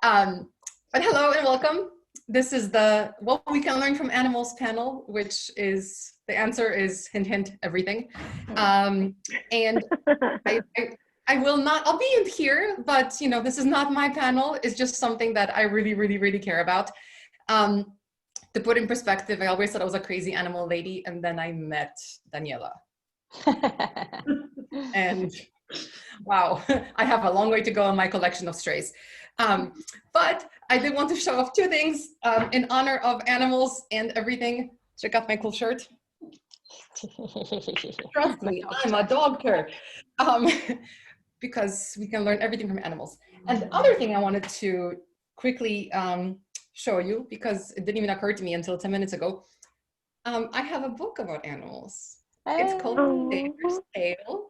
But hello and welcome. This is the What We Can Learn from Animals panel, which is, the answer is hint, hint, everything. And I will not, I'll be in here, but this is not my panel. It's just something that I really, really, really care about. To put in perspective, I always thought I was a crazy animal lady, and then I met Daniela. And wow, I have a long way to go in my collection of strays. But I did want to show off two things in honor of animals and everything. Check out my cool shirt. Trust me, I'm a doctor. Because we can learn everything from animals. And the other thing I wanted to quickly show you, because it didn't even occur to me until 10 minutes ago, I have a book about animals. It's called Sailor's Tale.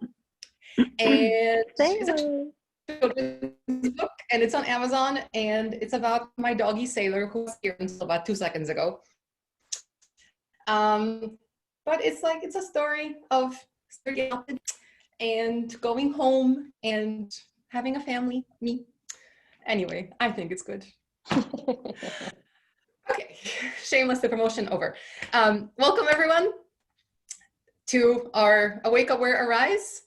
And it's a children's book, and it's on Amazon, and it's about my doggy Sailor, who was here until about 2 seconds ago. But it's a story of and going home and having a family, me. Anyway, I think it's good. Okay, shameless promotion over. Welcome everyone to our Awake, Aware, Arise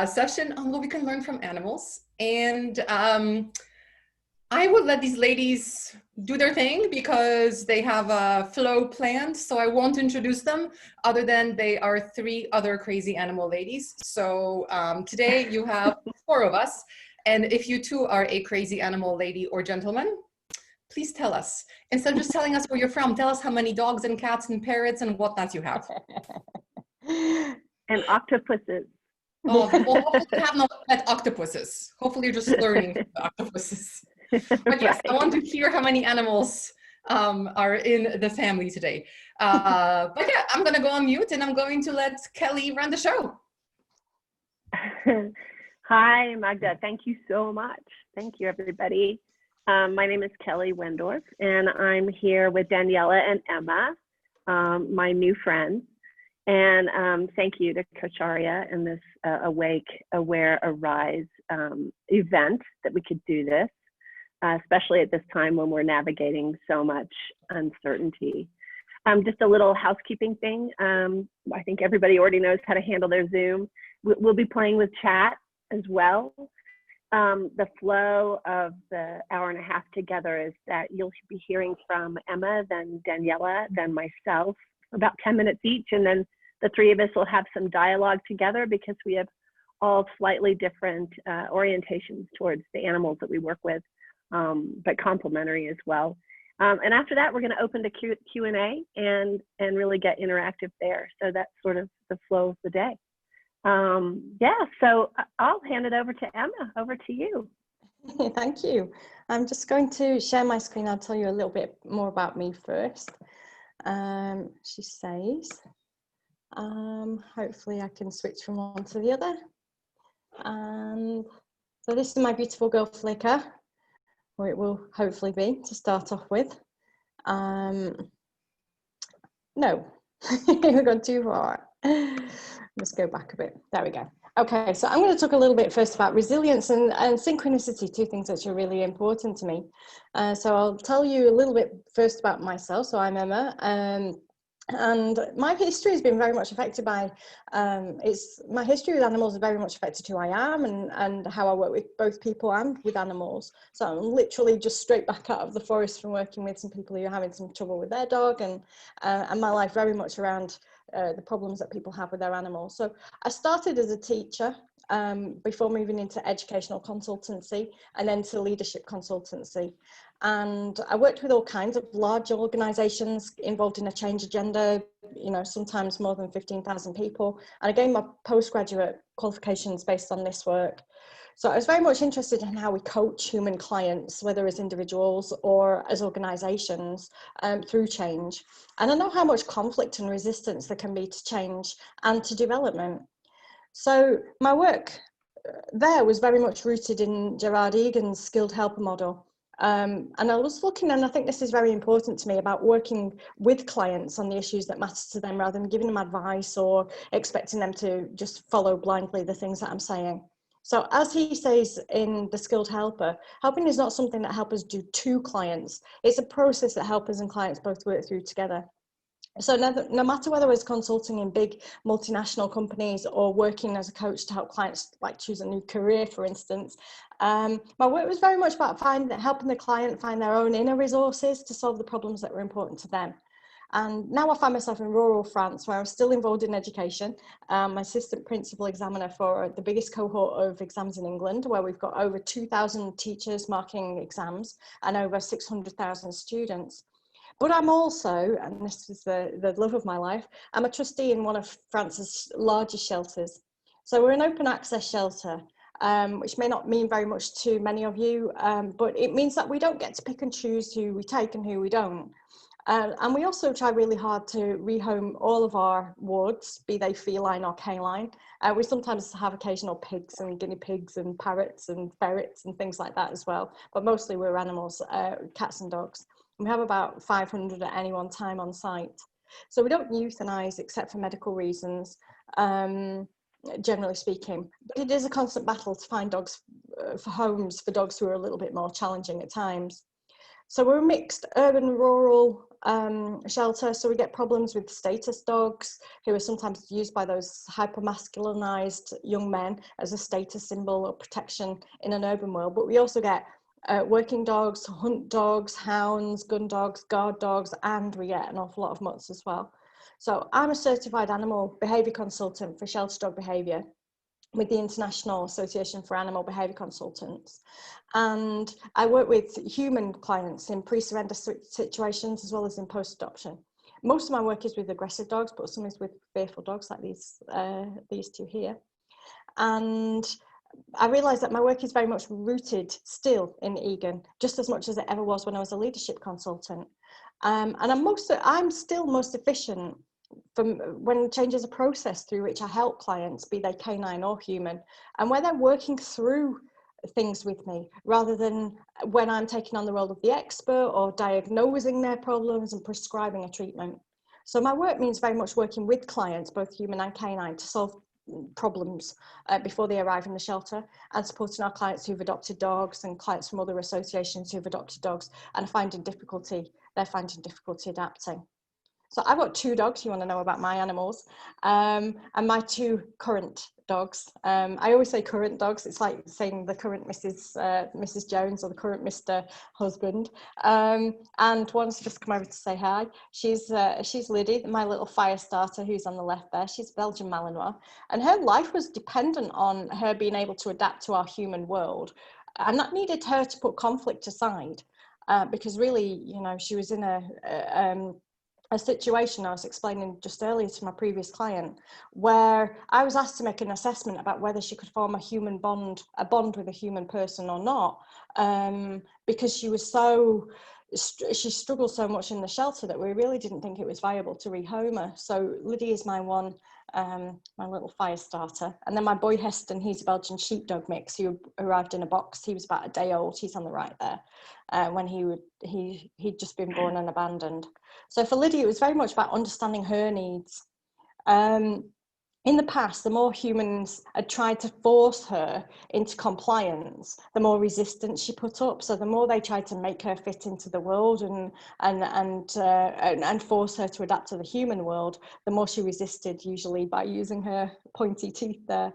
session on what we can learn from animals. And I would let these ladies do their thing because they have a flow planned, so I won't introduce them other than they are 3 other crazy animal ladies. So today you have 4 of us, and if you too are a crazy animal lady or gentleman, please tell us. Instead of just telling us where you're from, tell us how many dogs and cats and parrots and whatnot you have. And octopuses. Oh, well, hopefully you have no pet octopuses. Hopefully you're just learning the octopuses. But yes, I want to hear how many animals are in the family today. But yeah, I'm going to go on mute and I'm going to let Kelly run the show. Hi, Magda. Thank you so much. Thank you, everybody. My name is Kelly Wendorf, and I'm here with Daniela and Emma, my new friends. And thank you to Coach Aria and this Awake, Aware, Arise event that we could do this. Especially at this time when we're navigating so much uncertainty. Just a little housekeeping thing. I think everybody already knows how to handle their Zoom. We'll be playing with chat as well. The flow of the hour and a half together is that you'll be hearing from Emma, then Daniela, then myself, about 10 minutes each. And then the 3 of us will have some dialogue together because we have all slightly different orientations towards the animals that we work with. But complementary as well. And after that, we're going to open to Q&A and really get interactive there. So that's sort of the flow of the day. Yeah, so I'll hand it over to Emma. Over to you. Thank you. I'm just going to share my screen. I'll tell you a little bit more about me first. She says, hopefully I can switch from one to the other. And so this is my beautiful girl Flickr, or it will hopefully be to start off with. No, we've gone too far. Let's go back a bit. There we go. Okay, so I'm going to talk a little bit first about resilience and synchronicity, 2 things that are really important to me. So I'll tell you a little bit first about myself. So I'm Emma. And my history has been very much affected by, my history with animals is very much affected who I am and how I work with both people and with animals. So I'm literally just straight back out of the forest from working with some people who are having some trouble with their dog, and my life very much around the problems that people have with their animals. So I started as a teacher before moving into educational consultancy and then to leadership consultancy. And I worked with all kinds of large organizations involved in a change agenda, sometimes more than 15,000 people. And I gained my postgraduate qualifications based on this work. So I was very much interested in how we coach human clients, whether as individuals or as organizations, through change. And I know how much conflict and resistance there can be to change and to development. So my work there was very much rooted in Gerard Egan's skilled helper model. And I was looking, and I think this is very important to me, about working with clients on the issues that matter to them rather than giving them advice or expecting them to just follow blindly the things that I'm saying. So as he says in The Skilled Helper, helping is not something that helpers do to clients. It's a process that helpers and clients both work through together. So no matter whether it's consulting in big multinational companies or working as a coach to help clients like choose a new career, for instance, my work was very much about helping the client find their own inner resources to solve the problems that were important to them. And now I find myself in rural France, where I'm still involved in education. I'm assistant principal examiner for the biggest cohort of exams in England, where we've got over 2,000 teachers marking exams and over 600,000 students. But I'm also, and this is the love of my life, I'm a trustee in one of France's largest shelters. So we're an open access shelter, which may not mean very much to many of you, but it means that we don't get to pick and choose who we take and who we don't. And we also try really hard to rehome all of our wards, be they feline or canine. We sometimes have occasional pigs and guinea pigs and parrots and ferrets and things like that as well. But mostly we're animals, cats and dogs. We have about 500 at any one time on site. So we don't euthanize except for medical reasons, generally speaking. But it is a constant battle to find dogs for homes for dogs who are a little bit more challenging at times. So we're a mixed urban rural shelter, so we get problems with status dogs who are sometimes used by those hyper-masculinized young men as a status symbol or protection in an urban world. But we also get working dogs, hunt dogs, hounds, gun dogs, guard dogs, and we get an awful lot of mutts as well. So I'm a certified animal behaviour consultant for shelter dog behaviour with the International Association for Animal Behaviour Consultants. And I work with human clients in pre-surrender situations as well as in post-adoption. Most of my work is with aggressive dogs, but some is with fearful dogs like these two here. And I realised that my work is very much rooted still in Egan, just as much as it ever was when I was a leadership consultant. And I'm still most efficient from when change is a process through which I help clients, be they canine or human, and where they're working through things with me rather than when I'm taking on the role of the expert or diagnosing their problems and prescribing a treatment. So my work means very much working with clients, both human and canine, to solve problems before they arrive in the shelter, and supporting our clients who've adopted dogs and clients from other associations who've adopted dogs and they're finding difficulty adapting. So I've got 2 dogs. You want to know about my animals, and my 2 current dogs. I always say current dogs. It's like saying the current Mrs. Jones or the current Mr. Husband. And one's just come over to say hi. She's Liddy, my little fire starter, who's on the left there. She's Belgian Malinois, and her life was dependent on her being able to adapt to our human world, and that needed her to put conflict aside, because really, you know, she was in a situation I was explaining just earlier to my previous client, where I was asked to make an assessment about whether she could form a bond with a human person or not, because she struggled so much in the shelter that we really didn't think it was viable to rehome her. So Liddy is my little fire starter. And then my boy Heston, he's a Belgian sheepdog mix who arrived in a box. He was about a day old. He's on the right there, when he'd just been born and abandoned. So for Liddy, it was very much about understanding her needs. In the past, the more humans had tried to force her into compliance, the more resistance she put up. So the more they tried to make her fit into the world and force her to adapt to the human world, the more she resisted, usually by using her pointy teeth there.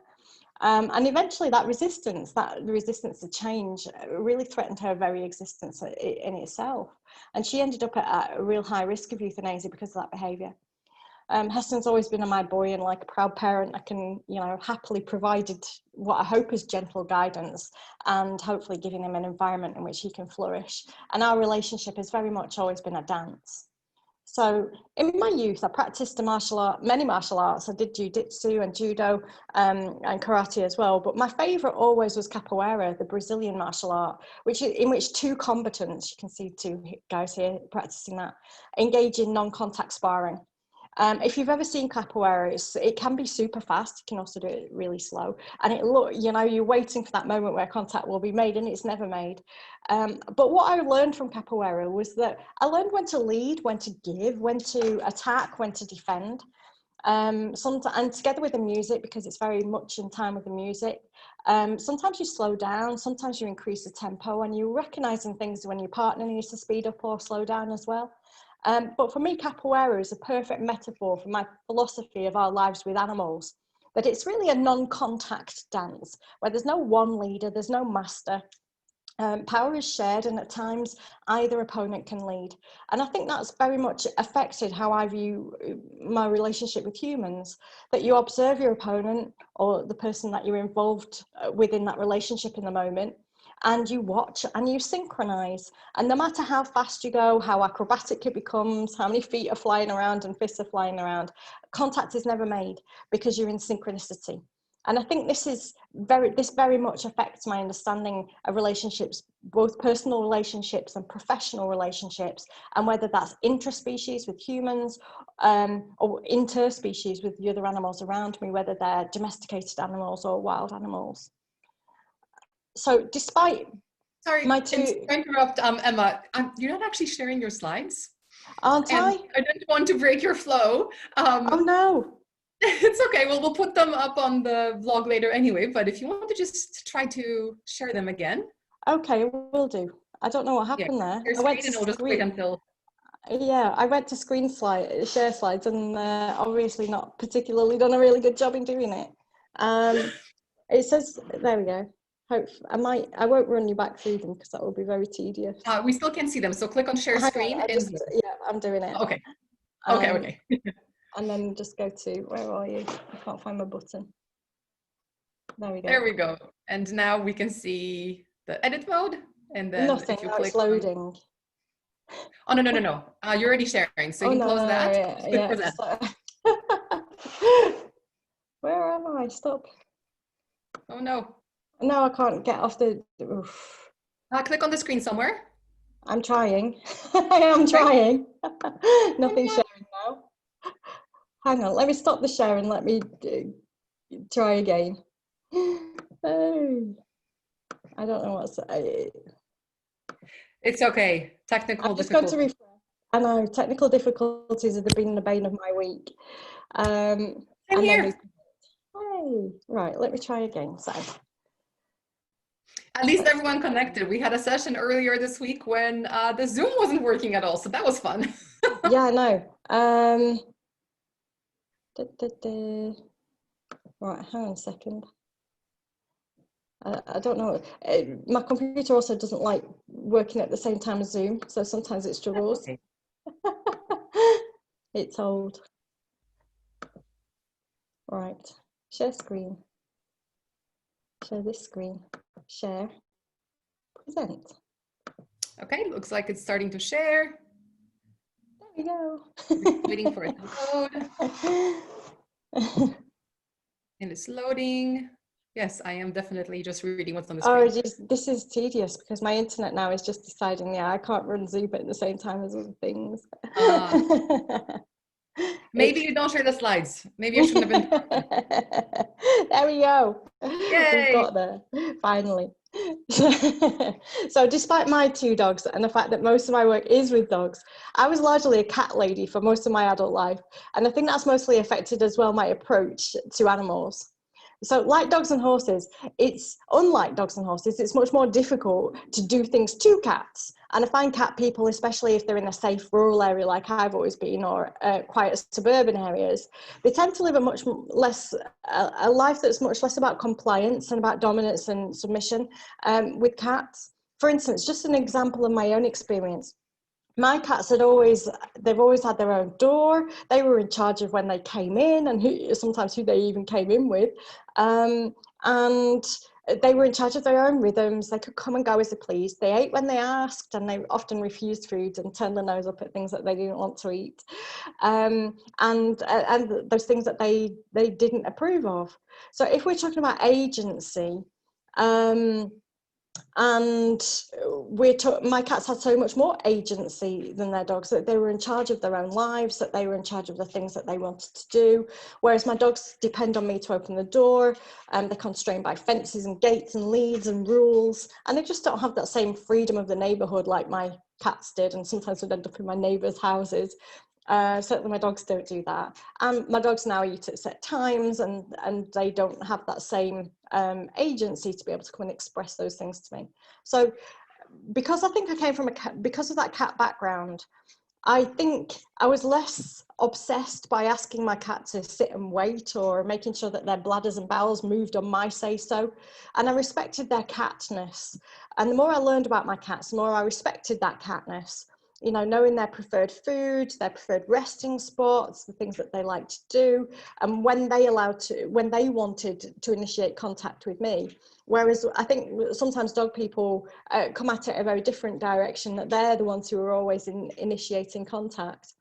And eventually that resistance to change really threatened her very existence in itself. And she ended up at a real high risk of euthanasia because of that behaviour. Heston's always been my boy, and like a proud parent, I can, happily provided what I hope is gentle guidance and hopefully giving him an environment in which he can flourish. And our relationship has very much always been a dance. So in my youth, I practiced many martial arts. I did jiu-jitsu and judo and karate as well. But my favourite always was Capoeira, the Brazilian martial art, in which 2 combatants, you can see 2 guys here practicing that, engage in non-contact sparring. If you've ever seen Capoeira, it can be super fast. You can also do it really slow. And you're waiting for that moment where contact will be made, and it's never made. But what I learned from Capoeira was that I learned when to lead, when to give, when to attack, when to defend. And together with the music, because it's very much in time with the music. Sometimes you slow down, sometimes you increase the tempo, and you're recognizing things when your partner needs to speed up or slow down as well. But for me, capoeira is a perfect metaphor for my philosophy of our lives with animals, that it's really a non-contact dance where there's no one leader, there's no master. Power is shared, and at times either opponent can lead. And I think that's very much affected how I view my relationship with humans, that you observe your opponent or the person that you're involved with in that relationship in the moment, and you watch and you synchronize. And no matter how fast you go, how acrobatic it becomes, how many feet are flying around and fists are flying around, contact is never made because you're in synchronicity. And I think this very much affects my understanding of relationships, both personal relationships and professional relationships, and whether that's interspecies with humans or interspecies with the other animals around me, whether they're domesticated animals or wild animals. So despite Sorry, my to interrupt, Emma, you're not actually sharing your slides. Aren't I? I didn't want to break your flow. Oh no. It's okay. Well, we'll put them up on the vlog later anyway, but if you want to just try to share them again. Okay, will do. I don't know what happened there. Your I went screen, to and we'll just wait until. Yeah, I went to share slides, and obviously not particularly done a really good job in doing it. It says, there we go. I won't run you back through them because that will be very tedious. We still can't see them, so click on share screen. Yeah, I'm doing it. Okay. Okay. And then just go to, where are you? I can't find my button. There we go. There we go. And now we can see the edit mode. And then nothing, if you now click it's loading. Oh, no. You're already sharing, so you can close that. Yeah. Where am I? Stop. Oh, no. No, I can't get off the... Click on the screen somewhere. I'm trying. I am trying. Nothing sharing now. Hang on, let me stop the share and let me try again. Oh, I don't know what's... It's okay. Technical difficulties. Just going to refresh. I know, technical difficulties have been the bane of my week. Same here. Hey, right, let me try again. So, at least everyone connected. We had a session earlier this week when the Zoom wasn't working at all, so that was fun. Yeah, I know. Right, hang on a second. I don't know. My computer also doesn't like working at the same time as Zoom, so sometimes it struggles. Okay. It's old. Right, share screen. Share this screen. Share. Present. Okay, looks like it's starting to share. There we go. Waiting for it to load. And it's loading. Yes, I am definitely just reading what's on the screen. Oh, this is tedious because my internet now is just deciding, yeah, I can't run Zoom at the same time as other things. Maybe you don't share the slides. Maybe I shouldn't have been. There we go. Yay! We've got there, finally. So despite my 2 dogs and the fact that most of my work is with dogs, I was largely a cat lady for most of my adult life. And I think that's mostly affected as well my approach to animals. So like dogs and horses, it's unlike dogs and horses, it's much more difficult to do things to cats. And I find cat people, especially if they're in a safe rural area like I've always been, or quiet suburban areas, they tend to live a much less, a life that's much less about compliance and about dominance and submission with cats. For instance, just an example of my own experience. My cats they've always had their own door. They were in charge of when they came in and sometimes who they even came in with. And they were in charge of their own rhythms. They could come and go as they pleased. They ate when they asked, and they often refused food and turned their nose up at things that they didn't want to eat. And those things that they didn't approve of. So if we're talking about agency, and my cats had so much more agency than their dogs, that they were in charge of their own lives, that they were in charge of the things that they wanted to do, whereas my dogs depend on me to open the door, and they're constrained by fences and gates and leads and rules, and they just don't have that same freedom of the neighborhood like my cats did, and sometimes would end up in my neighbors' houses. Certainly my dogs don't do that. And my dogs now eat at set times, and they don't have that same agency to be able to come and express those things to me. So because I think I came from a cat, because of that cat background, I think I was less obsessed by asking my cat to sit and wait or making sure that their bladders and bowels moved on my say-so. And I respected their catness. And the more I learned about my cats, the more I respected that catness. You know, knowing their preferred food, their preferred resting spots, the things that they like to do, and when they wanted to initiate contact with me. Whereas I think sometimes dog people come at it a very different direction, that they're the ones who are always initiating contact.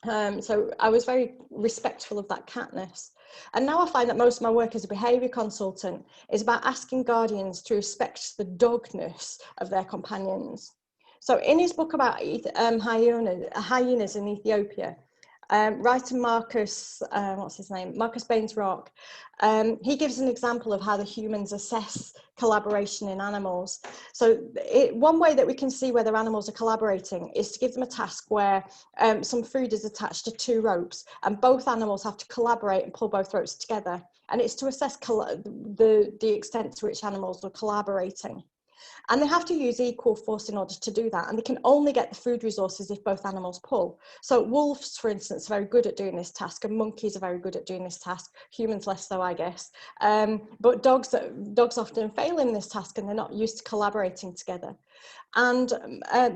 So I was very respectful of that catness. And now I find that most of my work as a behaviour consultant is about asking guardians to respect the dogness of their companions. So in his book about hyenas in Ethiopia, writer Marcus, what's his name? Marcus Baines Rock, he gives an example of how the humans assess collaboration in animals. So one way that we can see whether animals are collaborating is to give them a task where some food is attached to 2 ropes, and both animals have to collaborate and pull both ropes together. And it's to assess the extent to which animals are collaborating. And they have to use equal force in order to do that. And they can only get the food resources if both animals pull. So wolves, for instance, are very good at doing this task, and monkeys are very good at doing this task. Humans less so, I guess. But dogs often fail in this task, and they're not used to collaborating together. And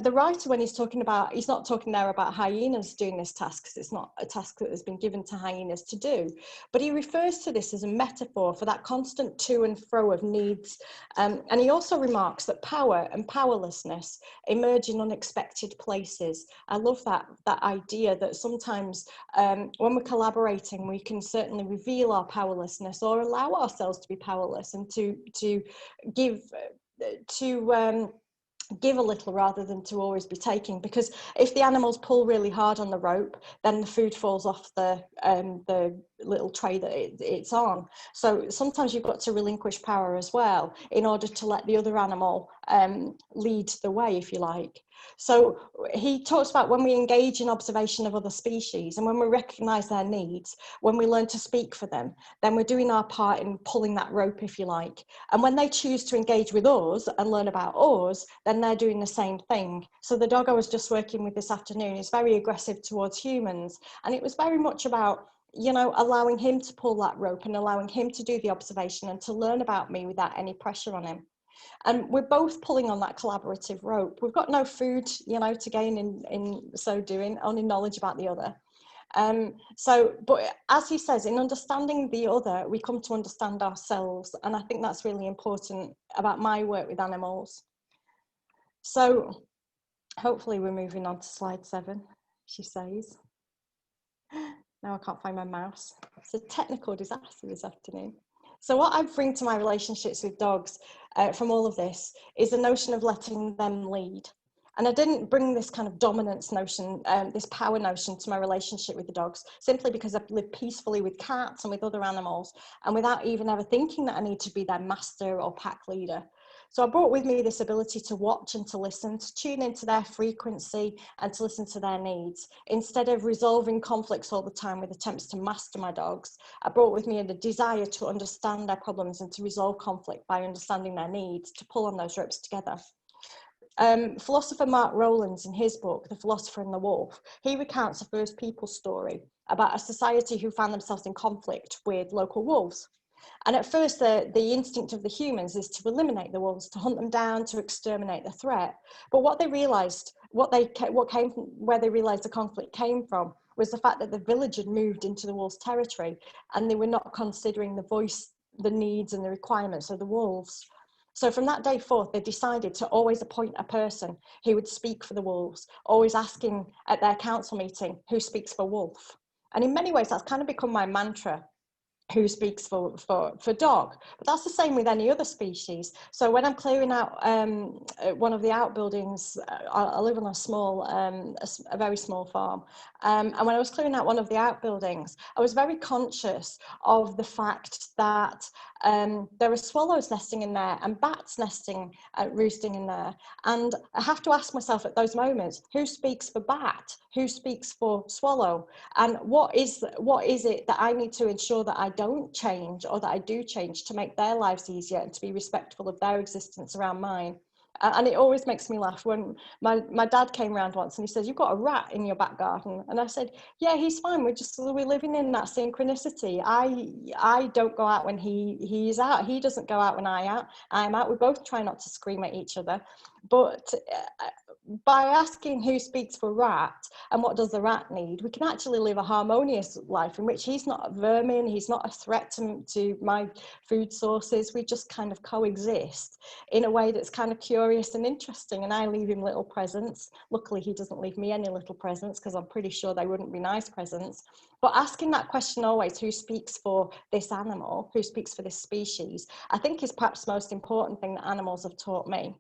the writer, when he's talking about, he's not talking there about hyenas doing this task, because it's not a task that has been given to hyenas to do, but he refers to this as a metaphor for that constant to and fro of needs. And he also remarks that power and powerlessness emerge in unexpected places. I love that idea that sometimes when we're collaborating, we can certainly reveal our powerlessness or allow ourselves to be powerless, and to give a little rather than to always be taking. Because if the animals pull really hard on the rope, then the food falls off the little tray that it's on. So sometimes you've got to relinquish power as well in order to let the other animal lead the way, if you like. So he talks about when we engage in observation of other species, and when we recognize their needs, when we learn to speak for them, then we're doing our part in pulling that rope, if you like. And when they choose to engage with us and learn about us, then they're doing the same thing. So the dog I was just working with this afternoon is very aggressive towards humans. And it was very much about, you know, allowing him to pull that rope and allowing him to do the observation and to learn about me without any pressure on him. And we're both pulling on that collaborative rope. We've got no food, you know, to gain in so doing, only knowledge about the other. But as he says, in understanding the other, we come to understand ourselves. And I think that's really important about my work with animals. So hopefully we're moving on to slide 7, she says. Now I can't find my mouse. It's a technical disaster this afternoon. So what I bring to my relationships with dogs from all of this is the notion of letting them lead. And I didn't bring this kind of dominance notion, this power notion to my relationship with the dogs, simply because I've lived peacefully with cats and with other animals, and without even ever thinking that I need to be their master or pack leader. So I brought with me this ability to watch and to listen, to tune into their frequency and to listen to their needs. Instead of resolving conflicts all the time with attempts to master my dogs, I brought with me the desire to understand their problems and to resolve conflict by understanding their needs, to pull on those ropes together. Philosopher Mark Rowlands, in his book, The Philosopher and the Wolf, he recounts a first people story about a society who found themselves in conflict with local wolves. And at first, the instinct of the humans is to eliminate the wolves, to hunt them down, to exterminate the threat. But what they realized, where they realized the conflict came from, was the fact that the village had moved into the wolves' territory, and they were not considering the voice, the needs, and the requirements of the wolves. So from that day forth, they decided to always appoint a person who would speak for the wolves, always asking at their council meeting, who speaks for wolf? And in many ways, that's kind of become my mantra. Who speaks for dog? But that's the same with any other species. So when I'm clearing out one of the outbuildings, I live on a very small farm, and when I was clearing out one of the outbuildings, I was very conscious of the fact that There are swallows nesting in there and bats nesting, roosting in there. And I have to ask myself at those moments, who speaks for bat? Who speaks for swallow? And what is it that I need to ensure that I don't change, or that I do change, to make their lives easier and to be respectful of their existence around mine? And it always makes me laugh when my dad came round once and he says, "You've got a rat in your back garden." And I said, "Yeah, he's fine. We're living in that synchronicity. I don't go out when he's out. He doesn't go out when I'm out. We both try not to scream at each other. But by asking who speaks for rat and what does the rat need, we can actually live a harmonious life in which he's not a vermin, he's not a threat to my food sources. We just kind of coexist in a way that's kind of curious and interesting. And I leave him little presents. Luckily, he doesn't leave me any little presents, because I'm pretty sure they wouldn't be nice presents. But asking that question always, who speaks for this animal, who speaks for this species, I think is perhaps the most important thing that animals have taught me.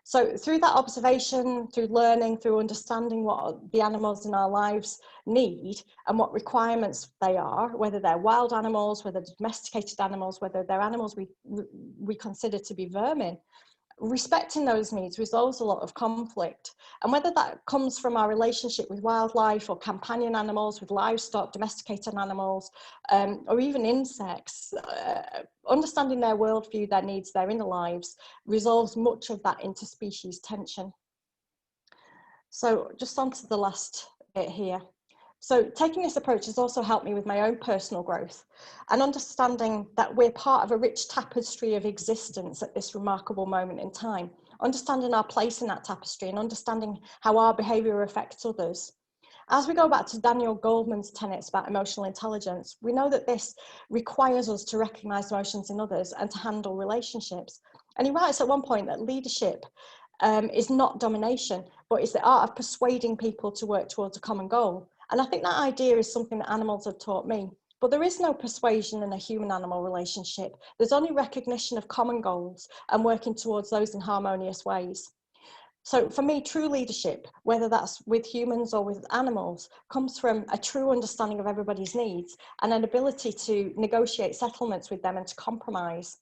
So through that observation, through learning, through understanding what the animals in our lives need and what requirements they are, whether they're wild animals, whether they're domesticated animals, whether they're animals we consider to be vermin, respecting those needs resolves a lot of conflict. And whether that comes from our relationship with wildlife or companion animals, with livestock, domesticated animals, or even insects, understanding their worldview, their needs, their inner lives resolves much of that interspecies tension. So just on to the last bit here. So taking this approach has also helped me with my own personal growth and understanding that we're part of a rich tapestry of existence at this remarkable moment in time, understanding our place in that tapestry and understanding how our behaviour affects others. As we go back to Daniel Goleman's tenets about emotional intelligence, we know that this requires us to recognise emotions in others and to handle relationships. And he writes at one point that leadership is not domination, but it's the art of persuading people to work towards a common goal. And I think that idea is something that animals have taught me. But there is no persuasion in a human-animal relationship. There's only recognition of common goals and working towards those in harmonious ways. So for me, true leadership, whether that's with humans or with animals, comes from a true understanding of everybody's needs and an ability to negotiate settlements with them and to compromise.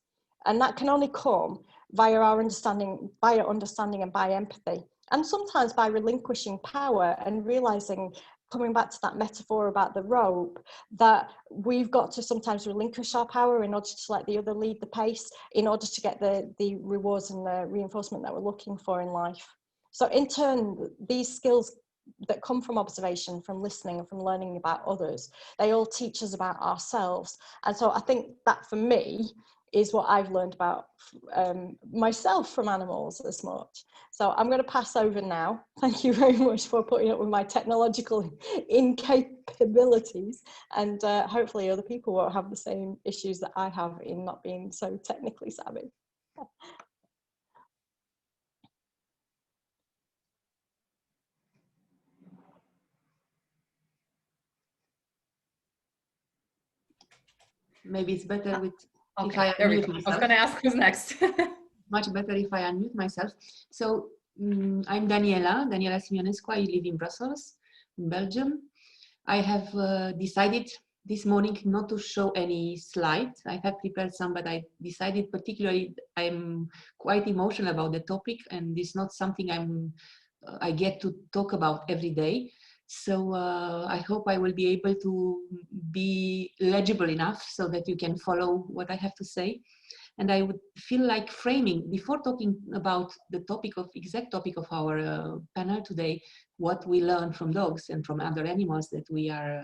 And that can only come via our understanding, and by empathy. And sometimes by relinquishing power and realizing, coming back to that metaphor about the rope, that we've got to sometimes relinquish our power in order to let the other lead the pace, in order to get the rewards and the reinforcement that we're looking for in life. So in turn, these skills that come from observation, from listening and from learning about others, they all teach us about ourselves. And so I think that for me is what I've learned about myself from animals as much. So I'm going to pass over now. Thank you very much for putting up with my technological incapabilities, and hopefully other people won't have the same issues that I have in not being so technically savvy. Maybe it's better with Okay, if I unmute myself. I was going to ask who's next. Much better if I unmute myself. So I'm Daniela Simionescu. I live in Brussels, in Belgium. I have decided this morning not to show any slides. I have prepared some, but I decided particularly I'm quite emotional about the topic, and it's not something I get to talk about every day. So I hope I will be able to be legible enough so that you can follow what I have to say. And I would feel like framing, before talking about the exact topic of our panel today, what we learn from dogs and from other animals that we are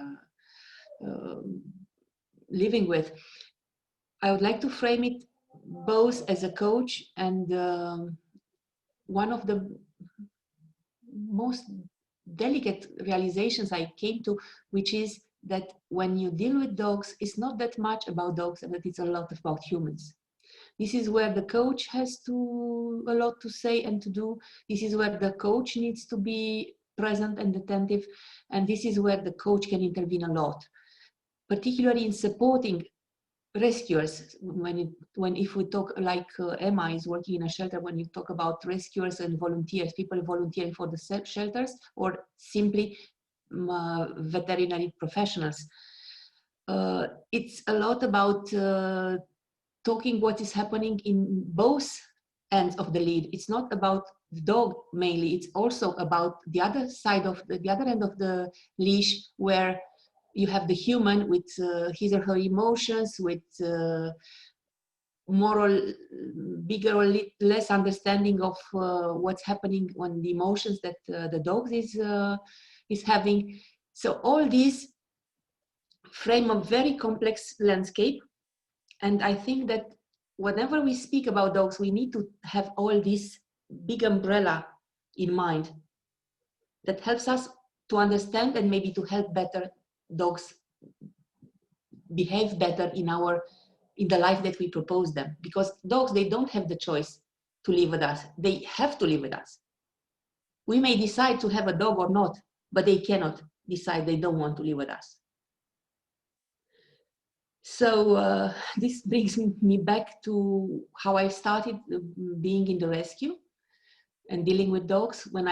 living with. I would like to frame it both as a coach and one of the most delicate realizations I came to, which is that when you deal with dogs, it's not that much about dogs, but it's a lot about humans. This is where the coach has a lot to say and to do. This is where the coach needs to be present and attentive. And this is where the coach can intervene a lot, particularly in supporting rescuers. If we talk like Emma is working in a shelter, when you talk about rescuers and volunteers, people volunteering for the shelters, or simply veterinary professionals, it's a lot about talking what is happening in both ends of the lead. It's not about the dog mainly, it's also about the other side of the other end of the leash, where you have the human with his or her emotions, with more or bigger or less understanding of what's happening on the emotions that the dog is having. So all these frame a very complex landscape, and I think that whenever we speak about dogs, we need to have all this big umbrella in mind that helps us to understand and maybe to help better dogs behave better in the life that we propose them. Because dogs, they don't have the choice to live with us. They have to live with us. We may decide to have a dog or not, but they cannot decide they don't want to live with us. So this brings me back to how I started being in the rescue and dealing with dogs. When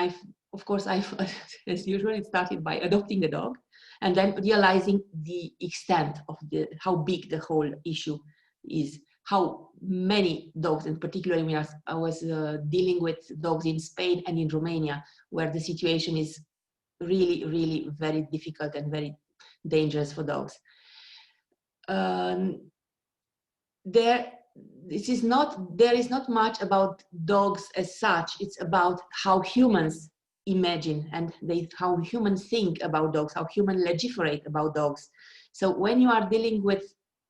of course, as usual, it started by adopting a dog and then realizing the extent of how big the whole issue is, how many dogs, and particularly when I was dealing with dogs in Spain and in Romania, where the situation is really, really very difficult and very dangerous for dogs. There is not much about dogs as such. It's about how humans imagine and how humans think about dogs, how humans legiferate about dogs. So when you are dealing with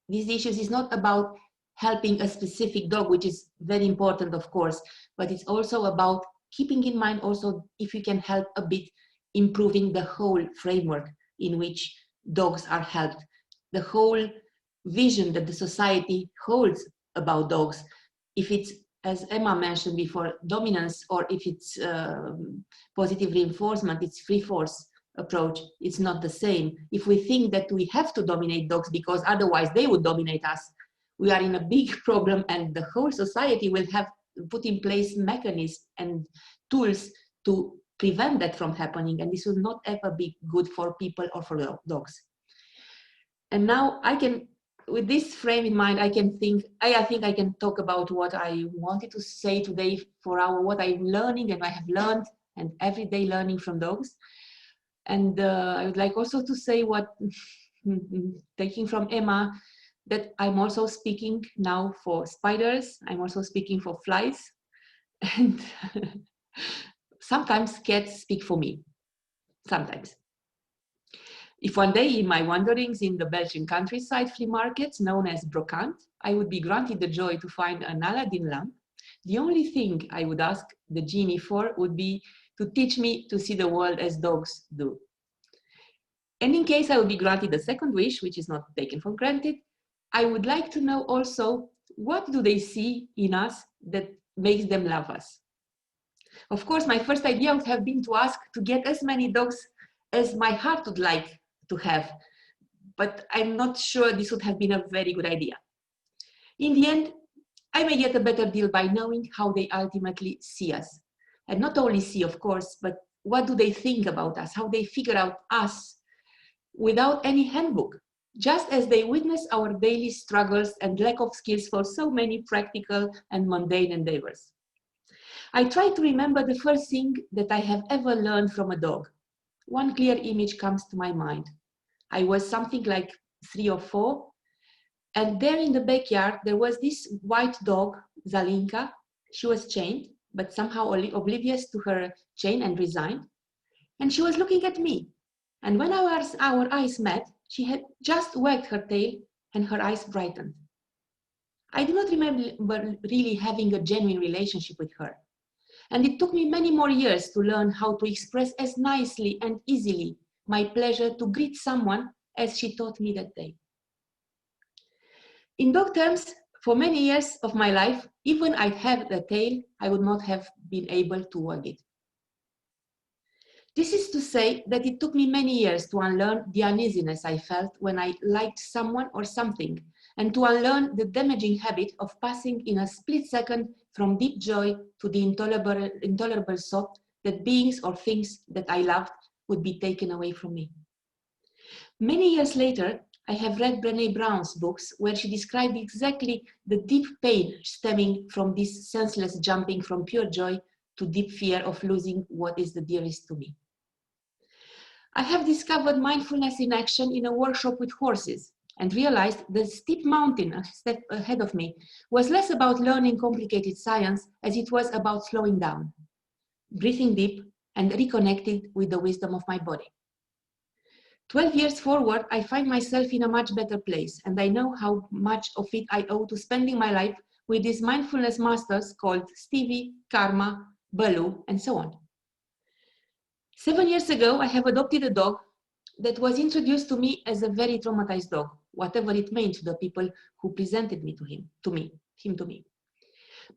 these issues, it's not about helping a specific dog, which is very important, of course, but it's also about keeping in mind also if you can help a bit improving the whole framework in which dogs are helped, the whole vision that the society holds about dogs. If it's, as Emma mentioned before, dominance, or if it's positive reinforcement, it's free force approach, it's not the same. If we think that we have to dominate dogs because otherwise they would dominate us, we are in a big problem, and the whole society will have put in place mechanisms and tools to prevent that from happening, and this will not ever be good for people or for dogs. And now I can, with this frame in mind, I think I can talk about what I wanted to say today for what I'm learning and I have learned and everyday learning from dogs. And I would like also to say what, taking from Emma, that I'm also speaking now for spiders, I'm also speaking for flies, and sometimes cats speak for me, sometimes. If one day in my wanderings in the Belgian countryside flea markets known as brocante, I would be granted the joy to find an Aladdin lamp, the only thing I would ask the genie for would be to teach me to see the world as dogs do. And in case I would be granted a second wish, which is not taken for granted, I would like to know also, what do they see in us that makes them love us? Of course, my first idea would have been to ask to get as many dogs as my heart would like to have, but I'm not sure this would have been a very good idea. In the end, I may get a better deal by knowing how they ultimately see us. And not only see, of course, but what do they think about us, how they figure out us without any handbook, just as they witness our daily struggles and lack of skills for so many practical and mundane endeavors. I try to remember the first thing that I have ever learned from a dog. One clear image comes to my mind. I was something like 3 or 4, and there in the backyard, there was this white dog, Zalinka. She was chained, but somehow oblivious to her chain and resigned. And she was looking at me. And when our eyes met, she had just wagged her tail and her eyes brightened. I do not remember really having a genuine relationship with her. And it took me many more years to learn how to express as nicely and easily my pleasure to greet someone as she taught me that day. In dog terms, for many years of my life, even I'd have a tail, I would not have been able to wag it. This is to say that it took me many years to unlearn the uneasiness I felt when I liked someone or something, and to unlearn the damaging habit of passing in a split second from deep joy to the intolerable thought that beings or things that I loved would be taken away from me. Many years later, I have read Brené Brown's books where she described exactly the deep pain stemming from this senseless jumping from pure joy to deep fear of losing what is the dearest to me. I have discovered mindfulness in action in a workshop with horses and realized the steep mountain a step ahead of me was less about learning complicated science as it was about slowing down, breathing deep, and reconnected with the wisdom of my body. 12 years forward, I find myself in a much better place, and I know how much of it I owe to spending my life with these mindfulness masters called Stevie, Karma, Balu, and so on. 7 years ago, I have adopted a dog that was introduced to me as a very traumatized dog, whatever it meant to the people who presented me to me.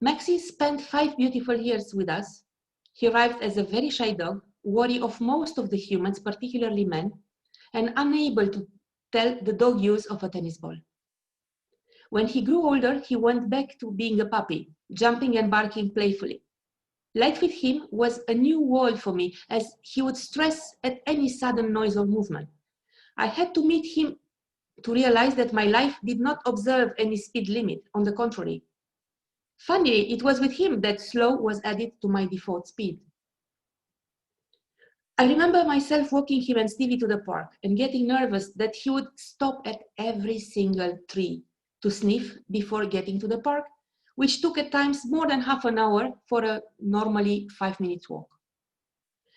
Maxi spent 5 beautiful years with us. He arrived as a very shy dog, wary of most of the humans, particularly men, and unable to tell the dog use of a tennis ball. When he grew older, he went back to being a puppy, jumping and barking playfully. Life with him was a new world for me, as he would stress at any sudden noise or movement. I had to meet him to realize that my life did not observe any speed limit. On the contrary. Funnily, it was with him that slow was added to my default speed. I remember myself walking him and Stevie to the park and getting nervous that he would stop at every single tree to sniff before getting to the park, which took at times more than half an hour for a normally 5-minute walk.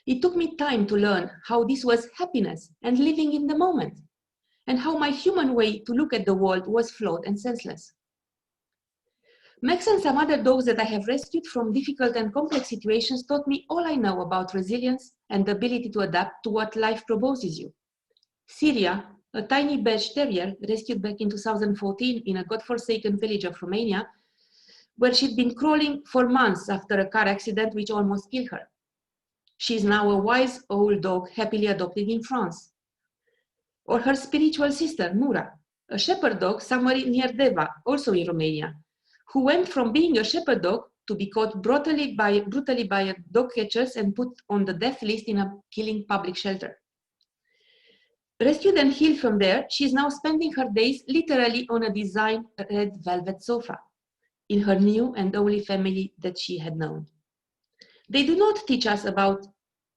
It took me time to learn how this was happiness and living in the moment, and how my human way to look at the world was flawed and senseless. Max and some other dogs that I have rescued from difficult and complex situations taught me all I know about resilience and the ability to adapt to what life proposes you. Syria, a tiny beige terrier rescued back in 2014 in a godforsaken village of Romania, where she'd been crawling for months after a car accident which almost killed her. She is now a wise old dog happily adopted in France. Or her spiritual sister, Mura, a shepherd dog somewhere near Deva, also in Romania, who went from being a shepherd dog to be caught brutally by dog catchers and put on the death list in a killing public shelter. Rescued and healed from there, she is now spending her days literally on a designed red velvet sofa in her new and only family that she had known. They do not teach us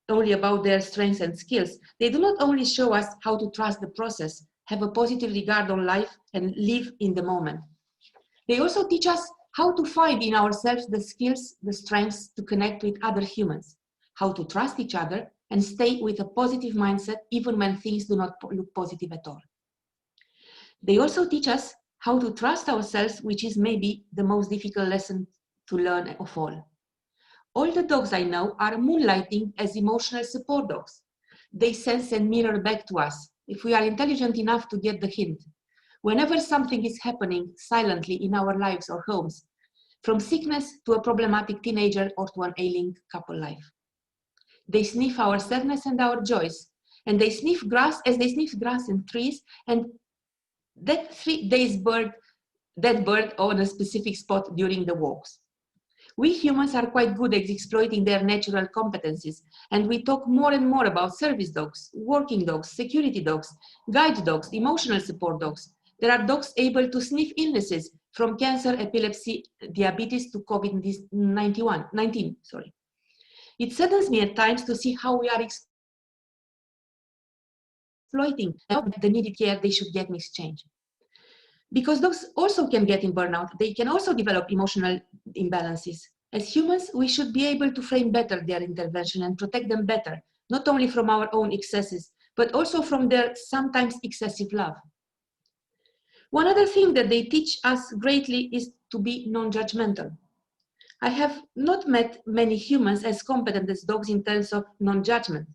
only about their strengths and skills. They do not only show us how to trust the process, have a positive regard on life, and live in the moment. They also teach us how to find in ourselves the skills, the strengths to connect with other humans, how to trust each other and stay with a positive mindset even when things do not look positive at all. They also teach us how to trust ourselves, which is maybe the most difficult lesson to learn of all. All the dogs I know are moonlighting as emotional support dogs. They sense and mirror back to us if we are intelligent enough to get the hint. Whenever something is happening silently in our lives or homes, from sickness to a problematic teenager or to an ailing couple life. They sniff our sadness and our joys, and they sniff grass as they sniff grass and trees, and that 3 days dead bird on a specific spot during the walks. We humans are quite good at exploiting their natural competencies, and we talk more and more about service dogs, working dogs, security dogs, guide dogs, emotional support dogs. There are dogs able to sniff illnesses from cancer, epilepsy, diabetes to COVID-19. It saddens me at times to see how we are exploiting the needed care they should get in exchange. Because dogs also can get in burnout, they can also develop emotional imbalances. As humans, we should be able to frame better their intervention and protect them better, not only from our own excesses, but also from their sometimes excessive love. One other thing that they teach us greatly is to be non-judgmental. I have not met many humans as competent as dogs in terms of non-judgment.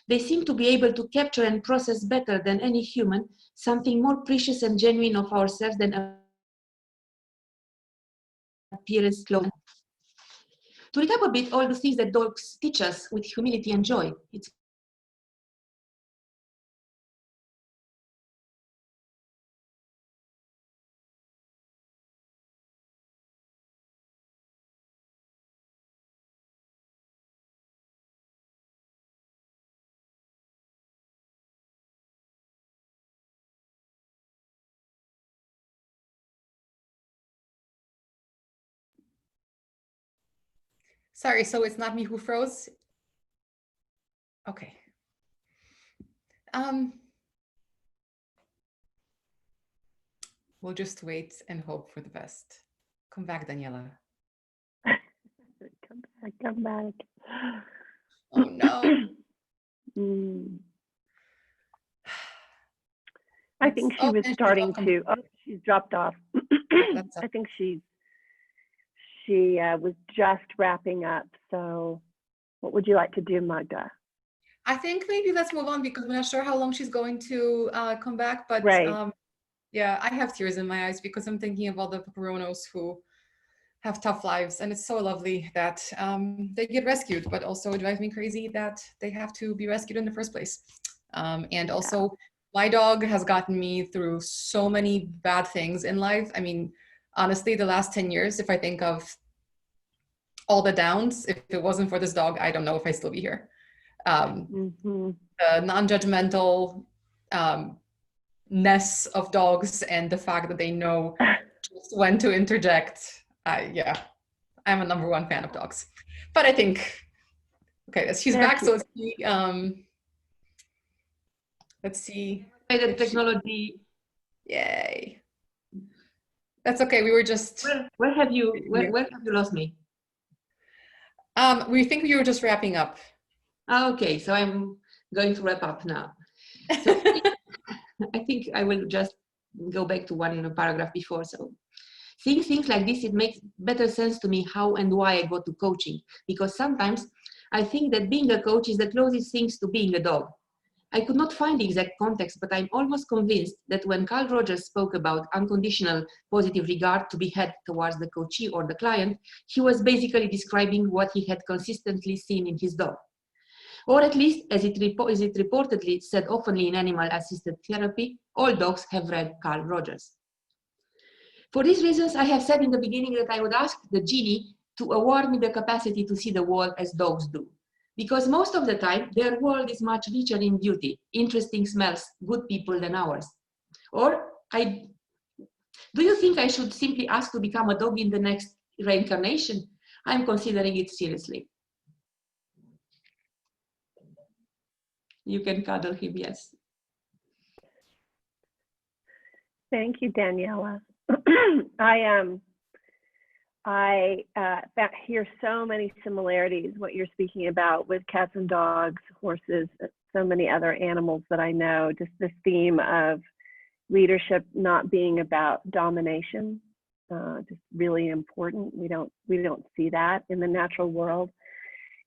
They seem to be able to capture and process better than any human something more precious and genuine of ourselves than appearance. To recap a bit all the things that dogs teach us with humility and joy, it's Sorry, so it's not me who froze? Okay. We'll just wait and hope for the best. Come back, Daniela. Come back. Oh no. I think she was and starting to, she's dropped off. I think she was just wrapping up. So what would you like to do, Magda? I think maybe let's move on because we're not sure how long she's going to come back. But Right. yeah, I have tears in my eyes because I'm thinking of all the Paparonos who have tough lives. And it's so lovely that they get rescued, but also it drives me crazy that they have to be rescued in the first place. And also my dog has gotten me through so many bad things in life. I mean, honestly, the last 10 years, if I think of all the downs, if it wasn't for this dog, I don't know if I'd still be here. The non-judgmental ness of dogs and the fact that they know just when to interject. Yeah, I'm a #1 fan of dogs. But I think, okay, she's back, so let's see. The technology. Yay. That's okay, we were just... Where have you lost me? We think we were just wrapping up. Okay, so I'm going to wrap up now. So I think I will just go back to one paragraph before. So things like this, it makes better sense to me how and why I go to coaching, because sometimes I think that being a coach is the closest things to being a dog. I could not find the exact context, but I'm almost convinced that when Carl Rogers spoke about unconditional positive regard to be had towards the coachee or the client, he was basically describing what he had consistently seen in his dog. Or at least, as it reportedly said oftenly in animal-assisted therapy, all dogs have read Carl Rogers. For these reasons, I have said in the beginning that I would ask the genie to award me the capacity to see the world as dogs do. Because most of the time, their world is much richer in beauty, interesting smells, good people than ours. Or, do you think I should simply ask to become a dog in the next reincarnation? I'm considering it seriously. You can cuddle him, yes. Thank you, Daniela. I hear so many similarities, what you're speaking about with cats and dogs, horses, so many other animals that I know, just this theme of leadership not being about domination, just really important. We don't see that in the natural world.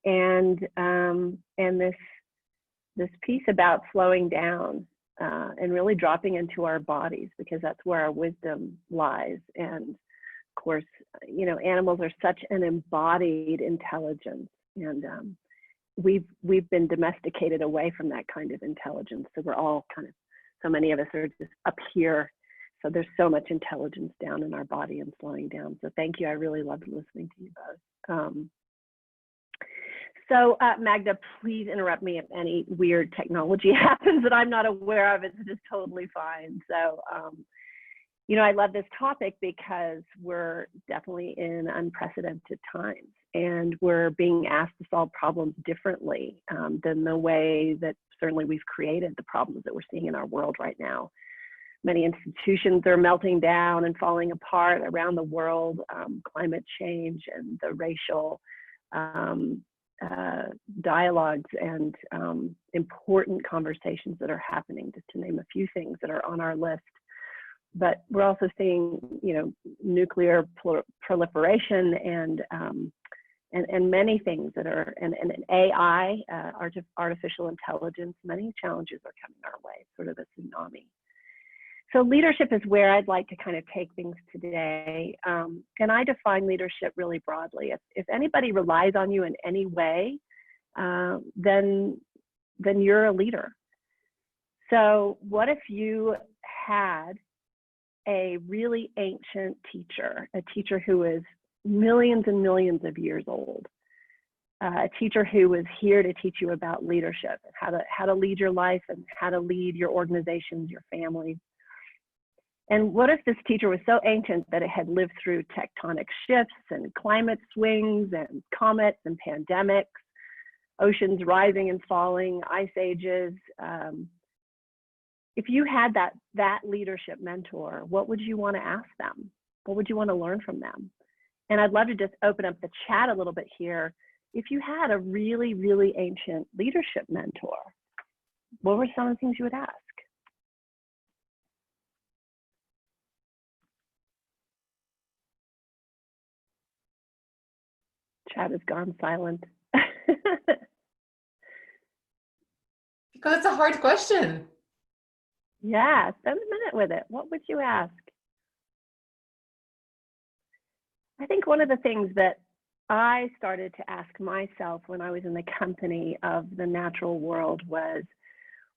And this piece about slowing down and really dropping into our bodies, because that's where our wisdom lies. And of course, you know, animals are such an embodied intelligence, and we've been domesticated away from that kind of intelligence. So we're all kind of, so many of us are just up here. So there's so much intelligence down in our body and slowing down. So thank you. I really loved listening to you both. So Magda, please interrupt me if any weird technology happens that I'm not aware of. It's just totally fine. So, you know, I love this topic because we're definitely in unprecedented times, and we're being asked to solve problems differently than the way that certainly we've created the problems that we're seeing in our world right now. Many institutions are melting down and falling apart around the world, climate change and the racial dialogues and important conversations that are happening, just to name a few things that are on our list. But we're also seeing, you know, nuclear proliferation and many things that are, and AI, artificial intelligence, many challenges are coming our way, sort of a tsunami. So leadership is where I'd like to kind of take things today. And I define leadership really broadly. If anybody relies on you in any way, then you're a leader. So what if you had a really ancient teacher, a teacher who is millions and millions of years old, a teacher who was here to teach you about leadership, how to lead your life and how to lead your organizations, your families. And what if this teacher was so ancient that it had lived through tectonic shifts and climate swings and comets and pandemics, oceans rising and falling, ice ages? If you had that leadership mentor, what would you want to ask them? What would you want to learn from them? And I'd love to just open up the chat a little bit here. If you had a really, really ancient leadership mentor, what were some of the things you would ask? Chat has gone silent. Because it's a hard question. Yeah, spend a minute with it. What would you ask? I think one of the things that I started to ask myself when I was in the company of the natural world was,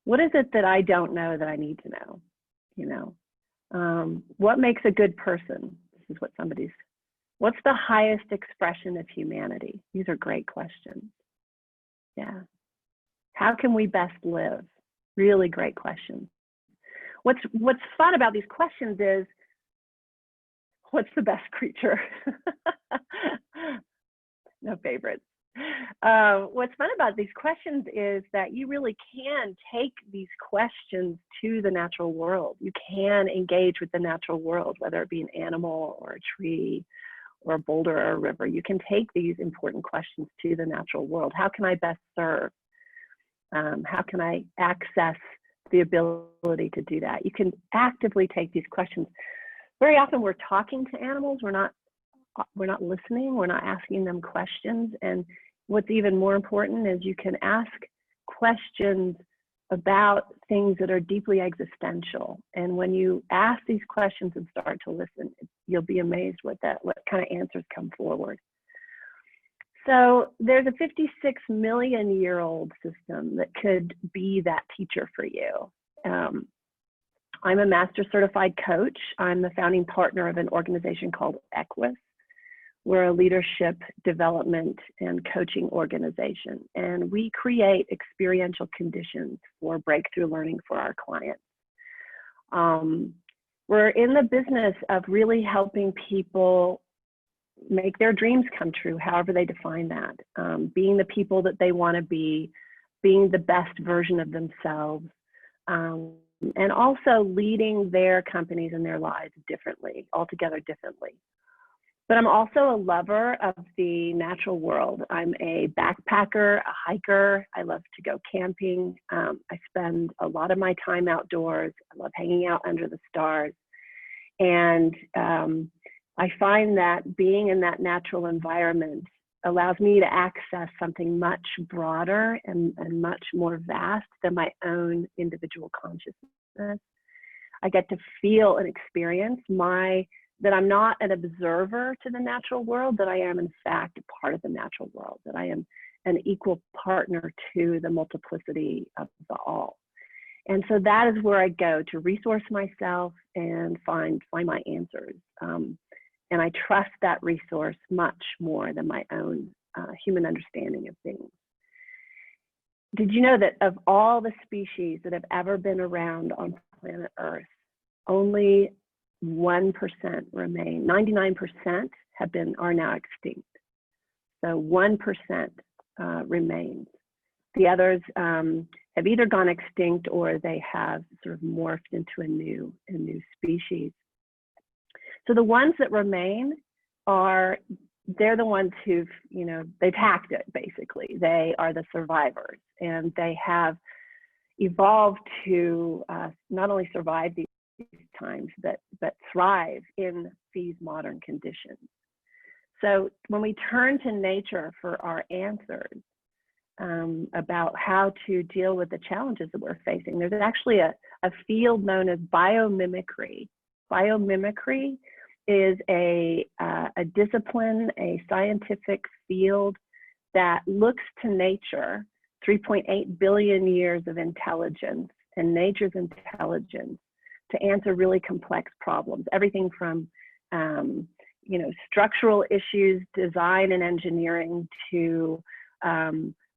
what is it that I don't know that I need to know? You know, what makes a good person? This is what what's the highest expression of humanity? These are great questions. Yeah. How can we best live? Really great questions. What's fun about these questions is, what's the best creature? No favorites. What's fun about these questions is that you really can take these questions to the natural world. You can engage with the natural world, whether it be an animal or a tree or a boulder or a river. You can take these important questions to the natural world. How can I best serve? How can I access the ability to do that? You can actively take these questions. Very often we're talking to animals, we're not listening, we're not asking them questions. And what's even more important is you can ask questions about things that are deeply existential. And when you ask these questions and start to listen, you'll be amazed what kind of answers come forward. So there's a 56 million year old system that could be that teacher for you. I'm a master certified coach. I'm the founding partner of an organization called Equus. We're a leadership development and coaching organization, and we create experiential conditions for breakthrough learning for our clients. We're in the business of really helping people make their dreams come true, however they define that, being the people that they want to be, being the best version of themselves, and also leading their companies and their lives differently, altogether differently. But I'm also a lover of the natural world. I'm a backpacker, a hiker. I love to go camping. I spend a lot of my time outdoors. I love hanging out under the stars. And I find that being in that natural environment allows me to access something much broader and much more vast than my own individual consciousness. I get to feel and experience that I'm not an observer to the natural world, that I am in fact a part of the natural world, that I am an equal partner to the multiplicity of the all. And so that is where I go to resource myself and find my answers. And I trust that resource much more than my own human understanding of things. Did you know that of all the species that have ever been around on planet Earth, only 1% remain? 99% are now extinct. So 1% remains. The others have either gone extinct or they have sort of morphed into a new species. So the ones that remain they're the ones who've, they've hacked it, basically. They are the survivors, and they have evolved to not only survive these times, but thrive in these modern conditions. So when we turn to nature for our answers about how to deal with the challenges that we're facing, there's actually a field known as biomimicry. Biomimicry is a discipline, a scientific field that looks to nature, 3.8 billion years of intelligence, and nature's intelligence to answer really complex problems. Everything from structural issues, design and engineering, to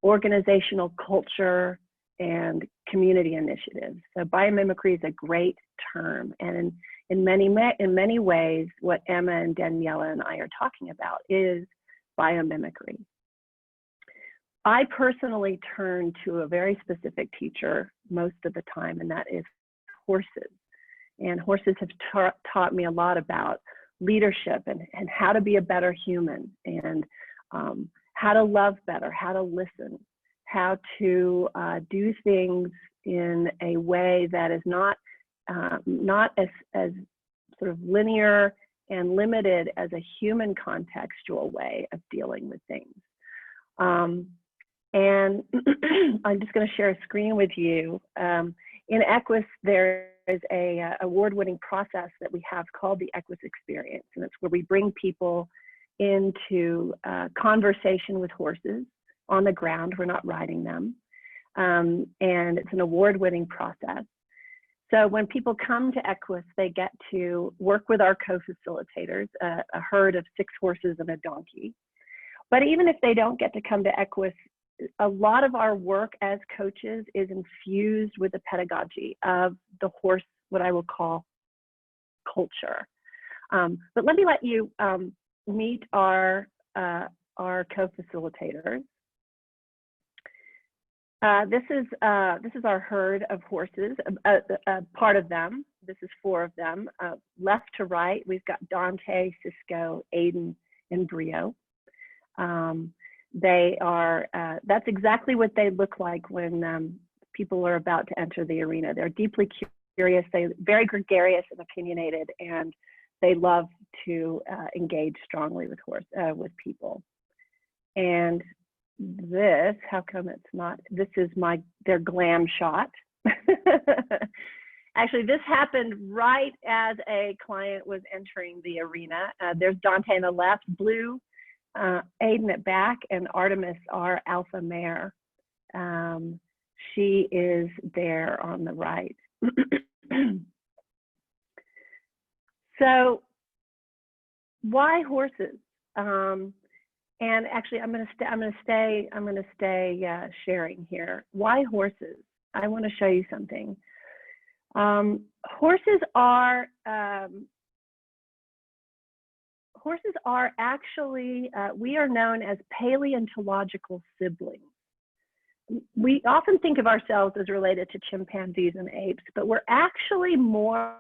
organizational culture and community initiatives. So biomimicry is a great term. And in many ways, what Emma and Daniela and I are talking about is biomimicry. I personally turn to a very specific teacher most of the time, and that is horses. And horses have taught me a lot about leadership and how to be a better human, and how to love better, how to listen, how to do things in a way that is not as sort of linear and limited as a human contextual way of dealing with things. And I'm just going to share a screen with you. In Equus, there is a award-winning process that we have called the Equus Experience, and it's where we bring people into conversation with horses on the ground. We're not riding them, and it's an award-winning process. So when people come to Equus, they get to work with our co-facilitators, a herd of 6 horses and a donkey. But even if they don't get to come to Equus, a lot of our work as coaches is infused with the pedagogy of the horse, what I will call culture. But let me let you meet our co-facilitators. This is our herd of horses, part of them. This is 4 of them. Left to right, we've got Dante, Cisco, Aiden, and Brio. They are, that's exactly what they look like when people are about to enter the arena. They're deeply curious, they're very gregarious and opinionated, and they love to engage strongly with people. And this, how come it's not, this is their glam shot. Actually, this happened right as a client was entering the arena. There's Dante on the left, blue, Aiden at back, and Artemis, our alpha mare. She is there on the right. So why horses? And actually, I'm gonna stay sharing here. Why horses? I want to show you something. Horses are actually, we are known as paleontological siblings. We often think of ourselves as related to chimpanzees and apes, but we're actually more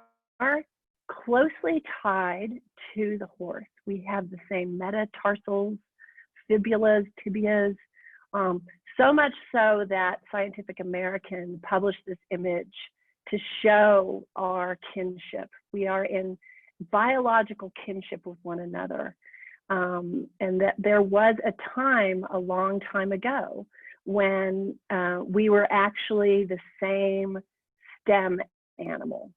closely tied to the horse. We have the same metatarsals, fibulas, tibias, so much so that Scientific American published this image to show our kinship. We are in biological kinship with one another. And that there was a time, a long time ago, when we were actually the same stem animal.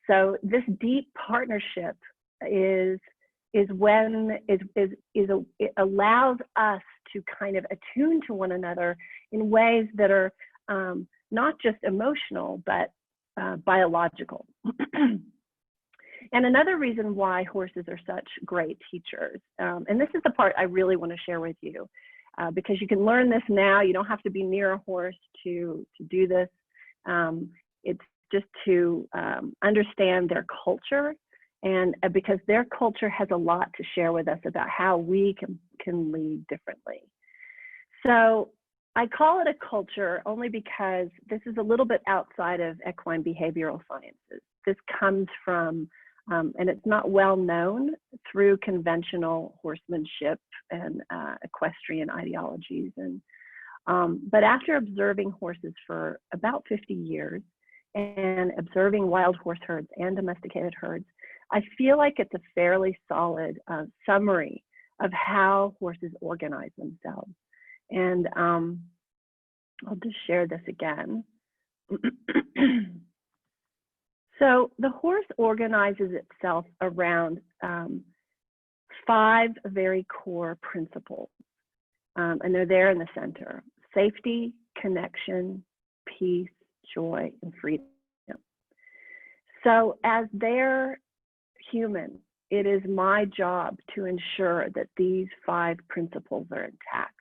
So this deep partnership it allows us to kind of attune to one another in ways that are not just emotional, but biological. And another reason why horses are such great teachers, and this is the part I really want to share with you, because you can learn this now. You don't have to be near a horse to do this. It's just to understand their culture, and because their culture has a lot to share with us about how we can lead differently. So I call it a culture only because this is a little bit outside of equine behavioral sciences. This comes from, and it's not well known through conventional horsemanship and equestrian ideologies. And but after observing horses for about 50 years and observing wild horse herds and domesticated herds, I feel like it's a fairly solid summary of how horses organize themselves. And I'll just share this again. So the horse organizes itself around 5 very core principles, and they're there in the center: safety, connection, peace, joy, and freedom. So as their human, it is my job to ensure that these 5 principles are intact: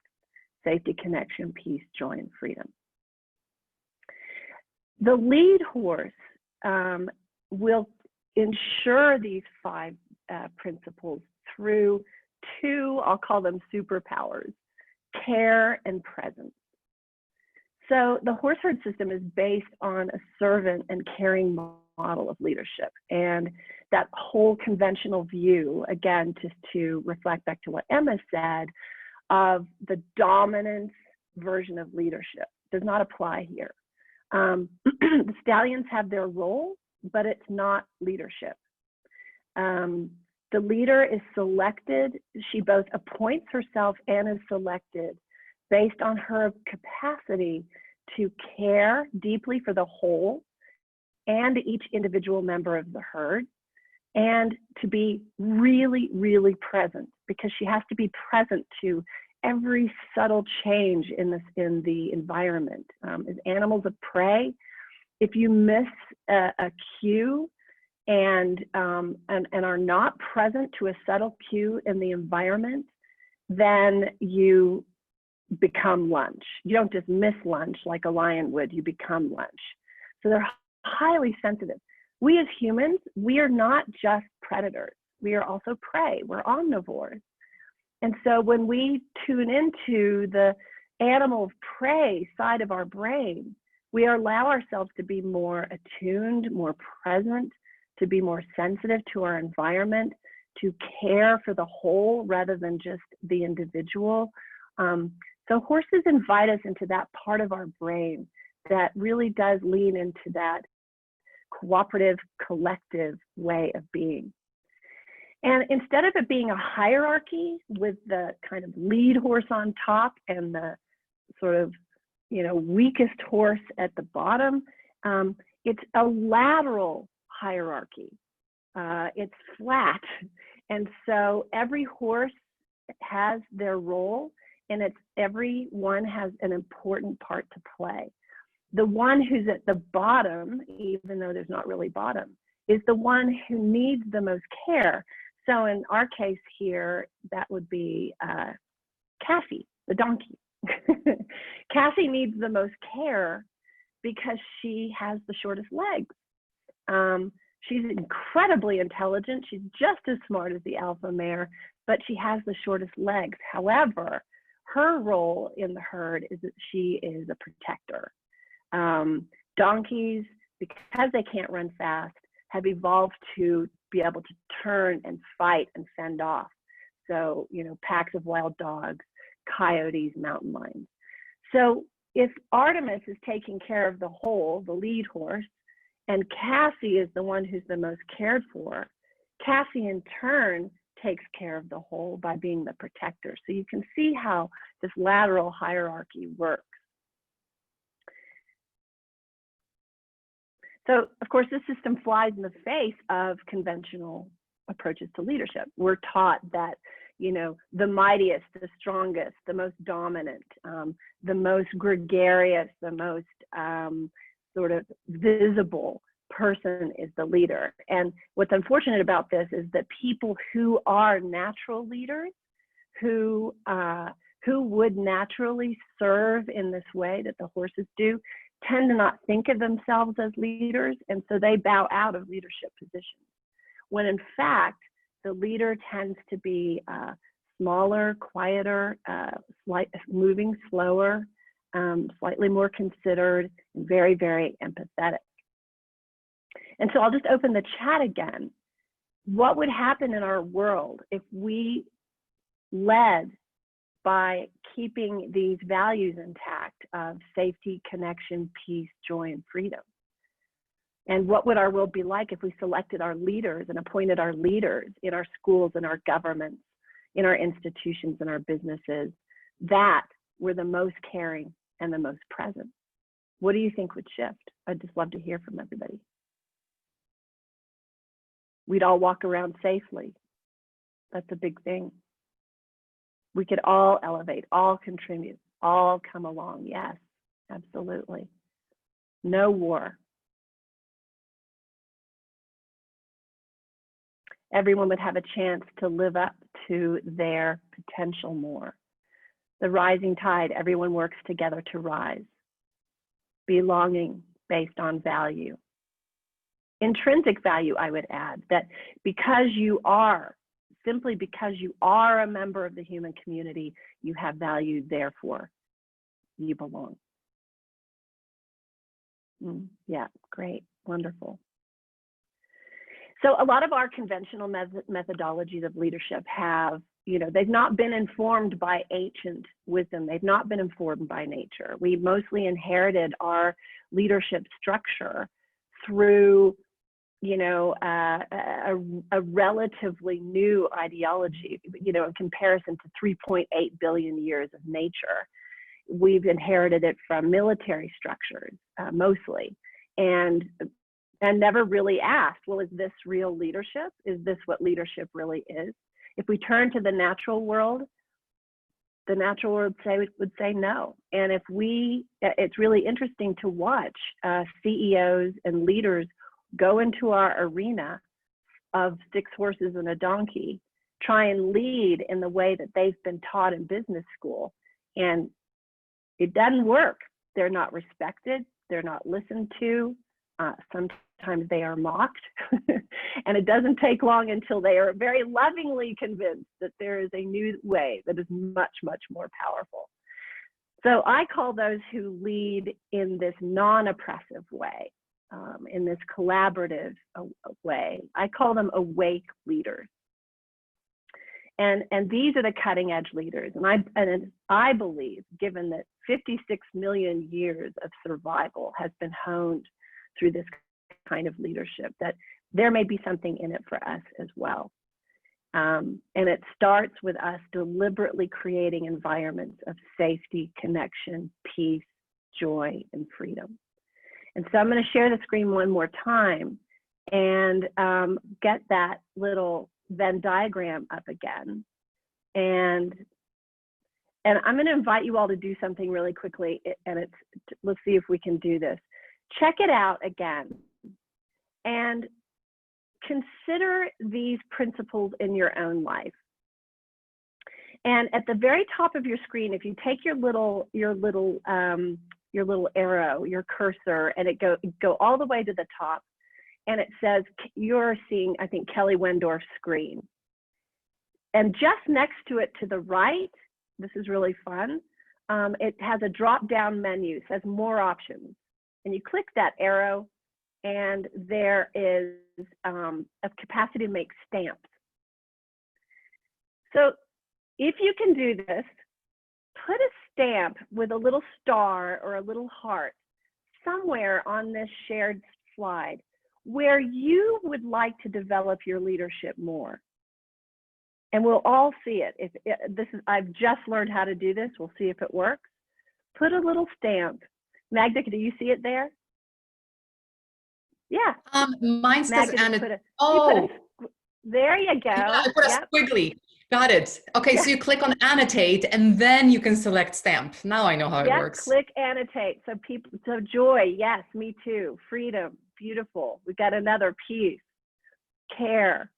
safety, connection, peace, joy, and freedom. The lead horse ensure these 5 principles through 2, I'll call them superpowers: care and presence. So the horse herd system is based on a servant and caring model of leadership. And that whole conventional view, again, just to reflect back to what Emma said, of the dominance version of leadership does not apply here. The stallions have their role, but it's not leadership. The leader is selected. She both appoints herself and is selected based on her capacity to care deeply for the whole and each individual member of the herd, and to be really, really present, because she has to be present to every subtle change in the environment. As animals of prey, if you miss a cue and are not present to a subtle cue in the environment, then you become lunch. You don't just miss lunch like a lion would, you become lunch. So they're highly sensitive. We as humans, we are not just predators. We are also prey. We're omnivores. And so when we tune into the animal of prey side of our brain, we allow ourselves to be more attuned, more present, to be more sensitive to our environment, to care for the whole rather than just the individual. So horses invite us into that part of our brain that really does lean into that cooperative, collective way of being. And instead of it being a hierarchy with the kind of lead horse on top and the sort of, weakest horse at the bottom, it's a lateral hierarchy. It's flat. And so every horse has their role, and everyone has an important part to play. The one who's at the bottom, even though there's not really bottom, is the one who needs the most care. So in our case here, that would be Cassie, the donkey. Cassie needs the most care because she has the shortest legs. She's incredibly intelligent. She's just as smart as the alpha mare, but she has the shortest legs. However, her role in the herd is that she is a protector. Donkeys, because they can't run fast, have evolved to be able to turn and fight and fend off. So, packs of wild dogs, coyotes, mountain lions. So if Artemis is taking care of the whole, the lead horse, and Cassie is the one who's the most cared for, Cassie in turn takes care of the whole by being the protector. So you can see how this lateral hierarchy works. So, of course, this system flies in the face of conventional approaches to leadership. We're taught that, the mightiest, the strongest, the most dominant, the most gregarious, the most sort of visible person is the leader. And what's unfortunate about this is that people who are natural leaders, who would naturally serve in this way that the horses do, tend to not think of themselves as leaders, and so they bow out of leadership positions. When in fact, the leader tends to be smaller, quieter, moving slower, slightly more considered, and very, very empathetic. And so I'll just open the chat again. What would happen in our world if we led by keeping these values intact of safety, connection, peace, joy, and freedom? And what would our world be like if we selected our leaders and appointed our leaders in our schools and our governments, in our institutions and our businesses that were the most caring and the most present? What do you think would shift? I'd just love to hear from everybody. We'd all walk around safely. That's a big thing. We could all elevate, all contribute, all come along. Yes, absolutely. No war. Everyone would have a chance to live up to their potential more. The rising tide, everyone works together to rise. Belonging based on value. intrinsic value, I would add, that because you are, simply because you are a member of the human community, you have value, therefore you belong. Yeah, great, wonderful. So a lot of our conventional methodologies of leadership have, they've not been informed by ancient wisdom. They've not been informed by nature. We mostly inherited our leadership structure through, a relatively new ideology, in comparison to 3.8 billion years of nature. We've inherited it from military structures, mostly, and never really asked, well, is this real leadership? Is this what leadership really is? If we turn to the natural world, the natural world would say no. And it's really interesting to watch CEOs and leaders go into our arena of 6 horses and a donkey, try and lead in the way that they've been taught in business school. And it doesn't work. They're not respected. They're not listened to. Sometimes they are mocked. And it doesn't take long until they are very lovingly convinced that there is a new way that is much, much more powerful. So I call those who lead in this non-oppressive way, in this collaborative way, I call them awake leaders. And these are the cutting edge leaders. And I believe, given that 56 million years of survival has been honed through this kind of leadership, that there may be something in it for us as well. And it starts with us deliberately creating environments of safety, connection, peace, joy, and freedom. And so I'm going to share the screen one more time and get that little Venn diagram up again. And I'm going to invite you all to do something really quickly. And let's see if we can do this. Check it out again and consider these principles in your own life. And at the very top of your screen, if you take your little arrow, your cursor, and it go all the way to the top, and it says you're seeing, I think, Kelly Wendorf's screen. And just next to it to the right, this is really fun, it has a drop-down menu, says more options. And you click that arrow, and there is a capacity to make stamps. So if you can do this, put a stamp with a little star or a little heart somewhere on this shared slide where you would like to develop your leadership more. And we'll all see it. I've just learned how to do this. We'll see if it works. Put a little stamp. Magda, do you see it there? Yeah. Mine says Magda, there you go. Yeah, I put a squiggly. Got it. Okay, so you click on annotate and then you can select stamp. Now I know how it works. Click annotate. So joy, yes, me too. Freedom, beautiful. We've got another piece. Care.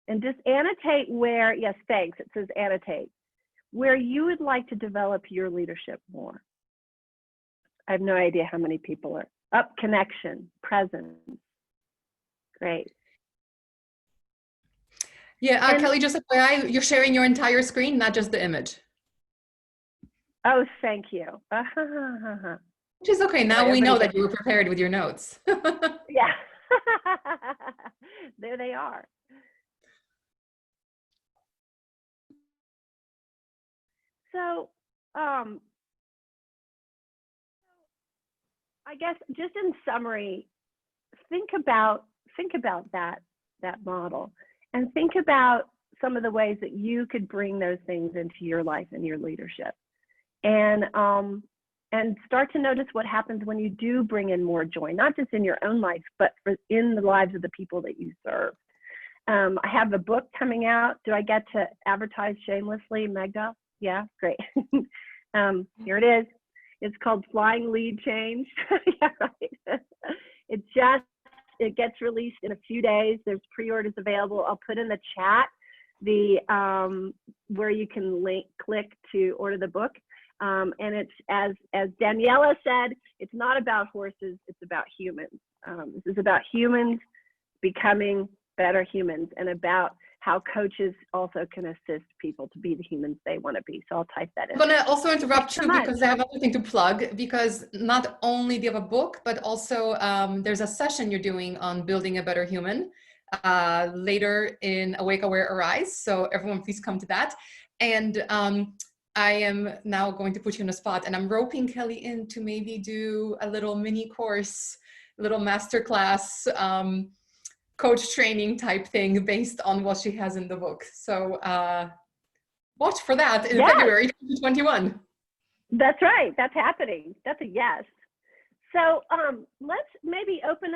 And just annotate where, yes, thanks, it says annotate, where you would like to develop your leadership more. I have no idea how many people are up. Connection, presence. Great. Yeah, Kelly, just FYI, you're sharing your entire screen, not just the image. Oh, thank you. Which is okay. Now we know that you were prepared with your notes. Yeah. There they are. So, I guess just in summary, think about that model, and think about some of the ways that you could bring those things into your life and your leadership, and start to notice what happens when you do bring in more joy, not just in your own life, but in the lives of the people that you serve. I have a book coming out. Do I get to advertise shamelessly, Magda? Yeah, great. Here it is. It's called Flying Lead Change. Yeah, right. It gets released in a few days. There's pre-orders available. I'll put in the chat where you can click to order the book. And it's, as Daniela said, it's not about horses, it's about humans. This is about humans becoming better humans, and about how coaches also can assist people to be the humans they want to be. So I'll type that in. I'm going to also interrupt Thanks so you much. because I have another thing to plug, because not only do you have a book, but also there's a session you're doing on building a better human later in Awake, Aware, Arise. So everyone please come to that. And I am now going to put you on the spot, and I'm roping Kelly in to maybe do a little mini course, a little masterclass, coach training type thing based on what she has in the book. So watch for that in February 2021. That's right. That's happening. That's a yes. So let's maybe open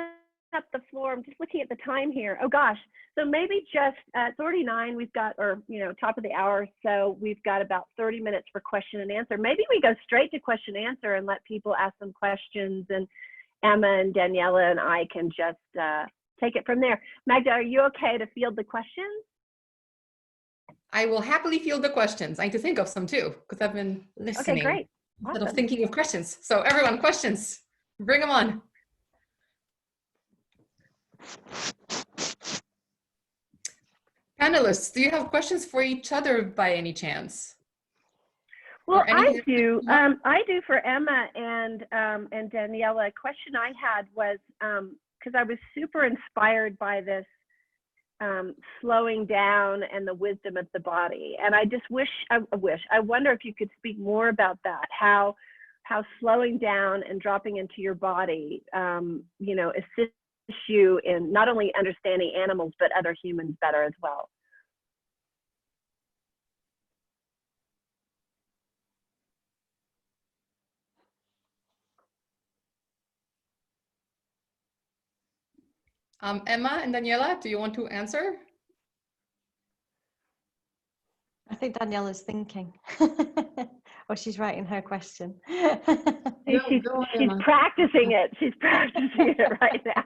up the floor. I'm just looking at the time here. Oh gosh. So maybe just it's already 9. We've got, or top of the hour. So we've got about 30 minutes for question and answer. Maybe we go straight to question and answer and let people ask some questions, and Emma and Daniela and I can just take it from there. Magda, are you okay to field the questions? I will happily field the questions. I need to think of some too, because I've been listening. Okay, great. Instead Awesome. of thinking of questions. So everyone, questions, bring them on. Panelists, do you have questions for each other by any chance? Well, I do. I do for Emma and Daniela. A question I had was, because I was super inspired by this slowing down and the wisdom of the body. And I just I wonder if you could speak more about that, how slowing down and dropping into your body, assists you in not only understanding animals, but other humans better as well. Emma and Daniela, do you want to answer? I think Daniela's thinking. Or she's writing her question. She's practicing it. She's practicing it right now.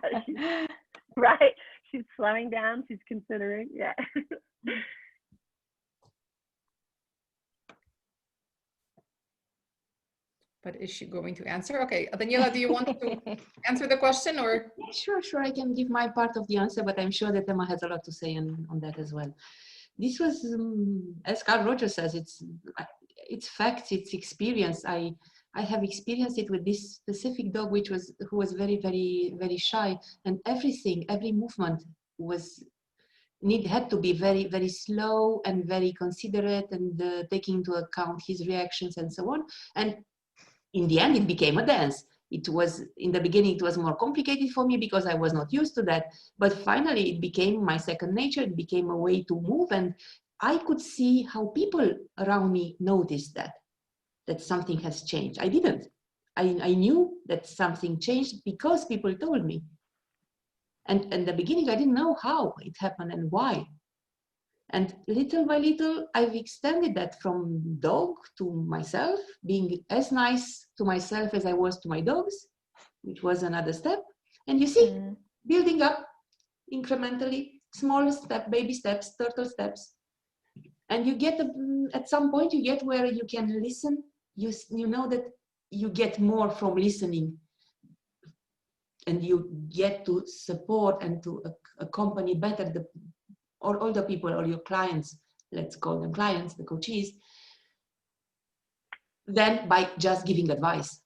She's slowing down. She's considering. Yeah. But is she going to answer? Okay, Daniela, do you want to answer the question, or? Sure. I can give my part of the answer, but I'm sure that Emma has a lot to say on that as well. This was, as Carl Rogers says, it's facts, it's experience. I have experienced it with this specific dog, who was very, very, very shy, and every movement had to be very, very slow and very considerate, and taking into account his reactions and so on. And in the end, it became a dance. In the beginning, it was more complicated for me because I was not used to that. But finally, it became my second nature. It became a way to move. And I could see how people around me noticed that something has changed. I didn't. I knew that something changed because people told me. And in the beginning, I didn't know how it happened and why. And little by little, I've extended that from dog to myself, being as nice to myself as I was to my dogs, which was another step. And you see, building up incrementally, small step, baby steps, turtle steps. And you get, at some point, you get where you can listen. You know that you get more from listening. And you get to support and to accompany better all the people, or your clients, let's call them clients, the coachees, than by just giving advice.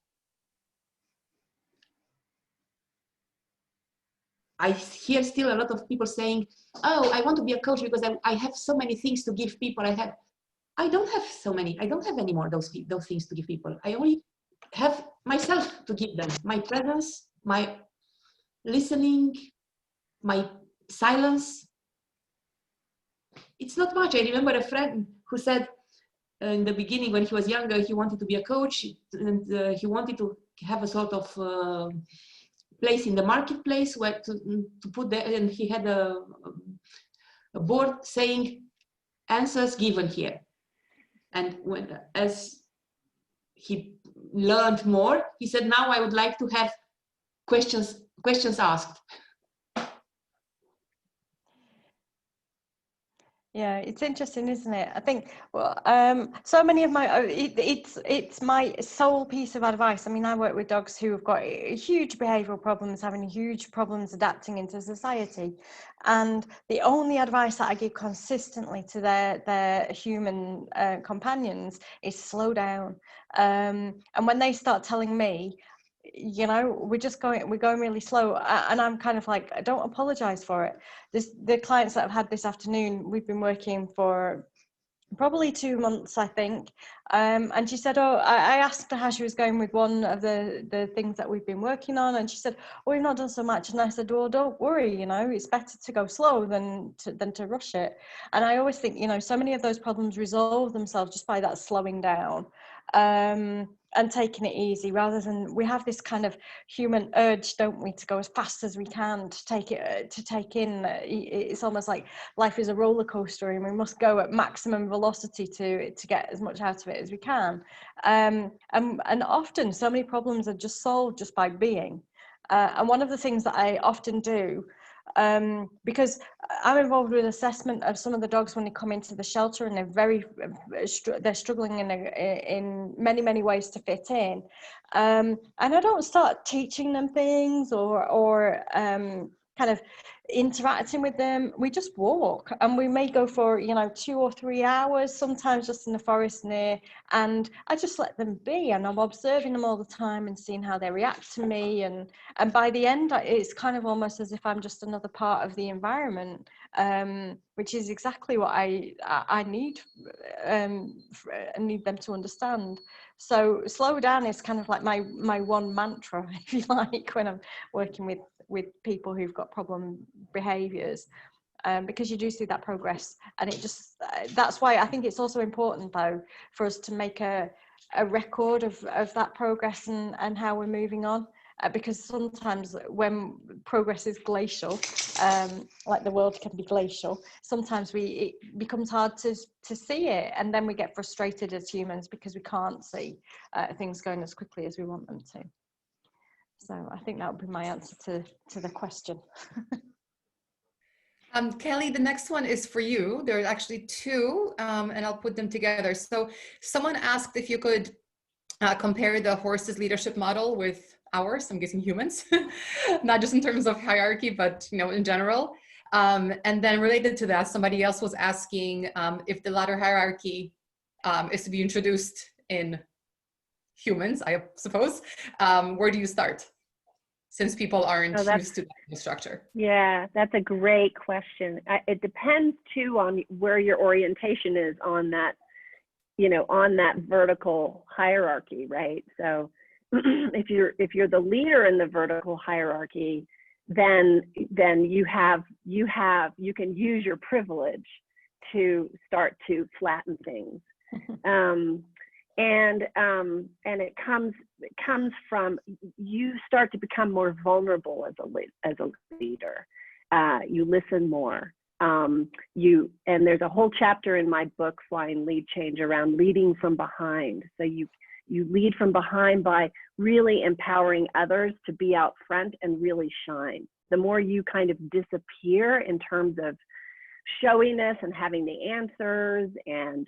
I hear still a lot of people saying, oh, I want to be a coach because I have so many things to give people. I don't have so many. I don't have any more those things to give people. I only have myself to give them. My presence, my listening, my silence. It's not much. I remember a friend who said in the beginning, when he was younger, he wanted to be a coach, and he wanted to have a sort of place in the marketplace where to put there, and he had a board saying answers given here. And as he learned more, he said, now I would like to have questions asked. Yeah, it's interesting, isn't it? I think, well, so many of my, it's my sole piece of advice. I mean, I work with dogs who have got huge behavioural problems, having huge problems adapting into society, and the only advice that I give consistently to their human companions is slow down. And when they start telling me, you know, we're going really slow, and I'm kind of like, I don't apologize for it. The clients that I've had this afternoon, we've been working for probably 2 months, I think, and she said, oh, I asked her how she was going with one of the things that we've been working on, and she said, oh, we've not done so much. And I said, well, don't worry, you know, it's better to go slow than to rush it. And I always think, you know, so many of those problems resolve themselves just by that slowing down, and taking it easy, rather than, we have this kind of human urge, don't we, to go as fast as we can, to take in. It's almost like life is a roller coaster, and we must go at maximum velocity to get as much out of it as we can. And often so many problems are just solved just by being. And one of the things that I often do, because I'm involved with assessment of some of the dogs when they come into the shelter, and they're struggling in many ways to fit in, and I don't start teaching them things or kind of interacting with them. We just walk, and we may go for, you know, 2 or 3 hours, sometimes just in the forest near, and I just let them be, and I'm observing them all the time and seeing how they react to me, and by the end it's kind of almost as if I'm just another part of the environment, which is exactly what I need, need them to understand. So slow down is kind of like my one mantra, if you like, when I'm working with people who've got problem behaviors, because you do see that progress. And it just, that's why I think it's also important, though, for us to make a record of that progress and how we're moving on, because sometimes when progress is glacial, like the world can be glacial, sometimes it becomes hard to see it, and then we get frustrated as humans because we can't see things going as quickly as we want them to. So I think that would be my answer to the question. Kelly, the next one is for you. There are actually two, and I'll put them together. So someone asked if you could compare the horse's leadership model with ours, I'm guessing humans, not just in terms of hierarchy, but, you know, in general. And then related to that, somebody else was asking if the ladder hierarchy is to be introduced in humans, I suppose. Where do you start, since people aren't used to that structure? Yeah, that's a great question. It depends too on where your orientation is on that, you know, on that vertical hierarchy, right? So if you're the leader in the vertical hierarchy, then you can use your privilege to start to flatten things. And it comes from, you start to become more vulnerable as a leader. You listen more. And there's a whole chapter in my book, Flying Lead Change, around leading from behind. So you lead from behind by really empowering others to be out front and really shine. The more you kind of disappear in terms of showiness and having the answers and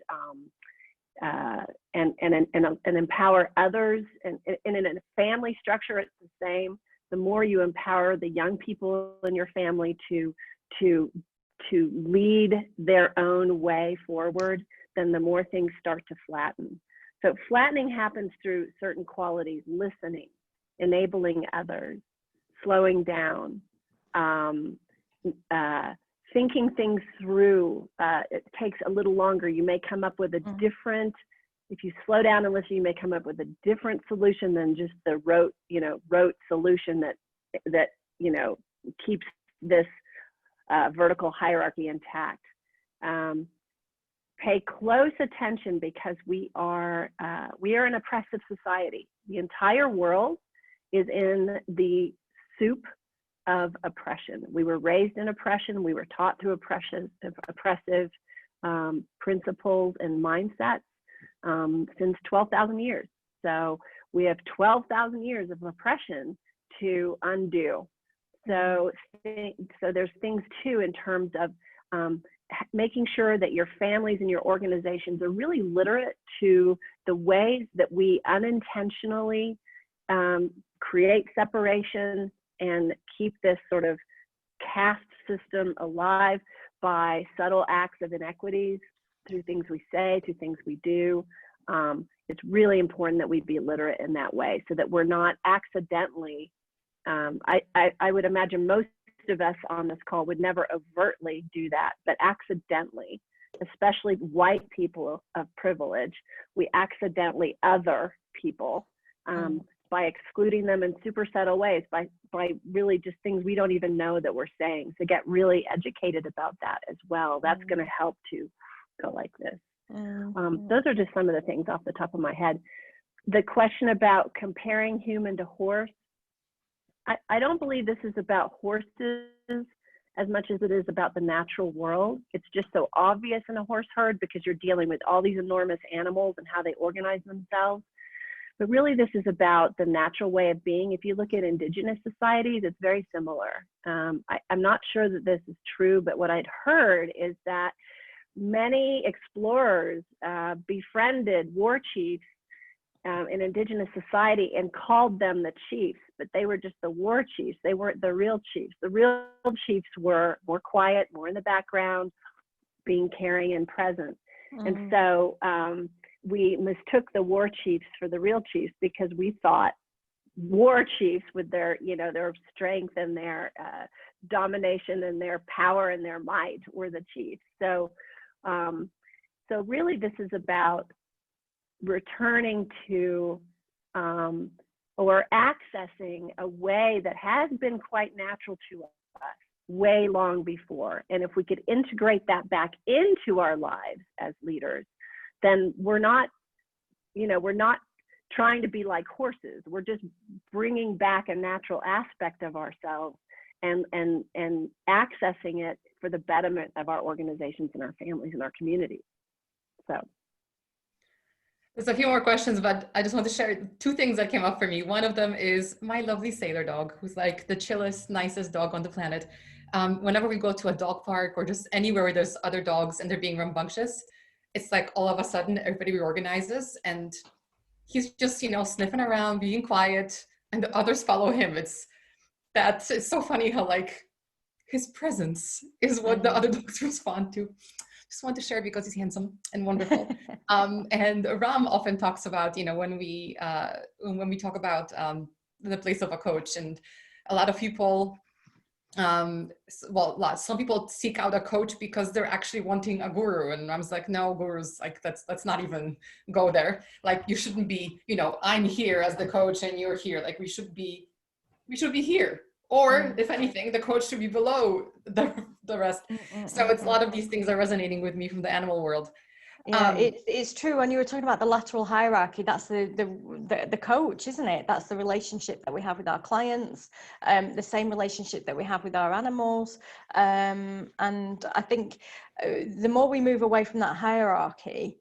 empower others, and in a family structure, it's the same. The more you empower the young people in your family to lead their own way forward, then the more things start to flatten. So flattening happens through certain qualities: listening, enabling others, slowing down, thinking things through. It takes a little longer. You may come up with a different, if you slow down and listen, you may come up with a different solution than just the rote solution that keeps this vertical hierarchy intact. Pay close attention, because we are an oppressive society. The entire world is in the soup of oppression. We were raised in oppression. We were taught through oppressive principles and mindsets since 12,000 years. So we have 12,000 years of oppression to undo. So there's things too in terms of making sure that your families and your organizations are really literate to the ways that we unintentionally create separation and keep this sort of caste system alive by subtle acts of inequities through things we say, through things we do. It's really important that we be literate in that way so that we're not accidentally, I would imagine most of us on this call would never overtly do that, but accidentally, especially white people of privilege, we accidentally other people by excluding them in super subtle ways, by really just things we don't even know that we're saying. So get really educated about that as well. That's going to help to go like this. Those are just some of the things off the top of my head. The question about comparing human to horse, I don't believe this is about horses as much as it is about the natural world. It's just so obvious in a horse herd because you're dealing with all these enormous animals and how they organize themselves. But really, this is about the natural way of being. If you look at indigenous societies, it's very similar. I'm not sure that this is true, but what I'd heard is that many explorers befriended war chiefs in indigenous society and called them the chiefs, but they were just the war chiefs. They weren't the real chiefs. The real chiefs were more quiet, more in the background, being caring and present. And so we mistook the war chiefs for the real chiefs because we thought war chiefs with their, their strength and their domination and their power and their might were the chiefs. So really this is about returning to or accessing a way that has been quite natural to us way long before. And if we could integrate that back into our lives as leaders, then we're not trying to be like horses. We're just bringing back a natural aspect of ourselves and accessing it for the betterment of our organizations and our families and our communities. So. There's a few more questions, but I just want to share two things that came up for me. One of them is my lovely sailor dog, who's like the chillest, nicest dog on the planet. Whenever we go to a dog park or just anywhere where there's other dogs and they're being rambunctious, it's like all of a sudden everybody reorganizes and he's just, sniffing around, being quiet, and the others follow him. It's so funny how like his presence is what the other dogs respond to. Just want to share because he's handsome and wonderful. And Ram often talks about, when we talk about the place of a coach, and a lot of people, some people seek out a coach because they're actually wanting a guru. And Ram's like, no, gurus, like let's not even go there. Like you shouldn't be, I'm here as the coach and you're here. Like we should be here. Or if anything, the coach should be below the rest. So it's a lot of these things are resonating with me from the animal world. Yeah, it's true. When you were talking about the lateral hierarchy, that's the coach, isn't it? That's the relationship that we have with our clients, the same relationship that we have with our animals. And I think the more we move away from that hierarchy,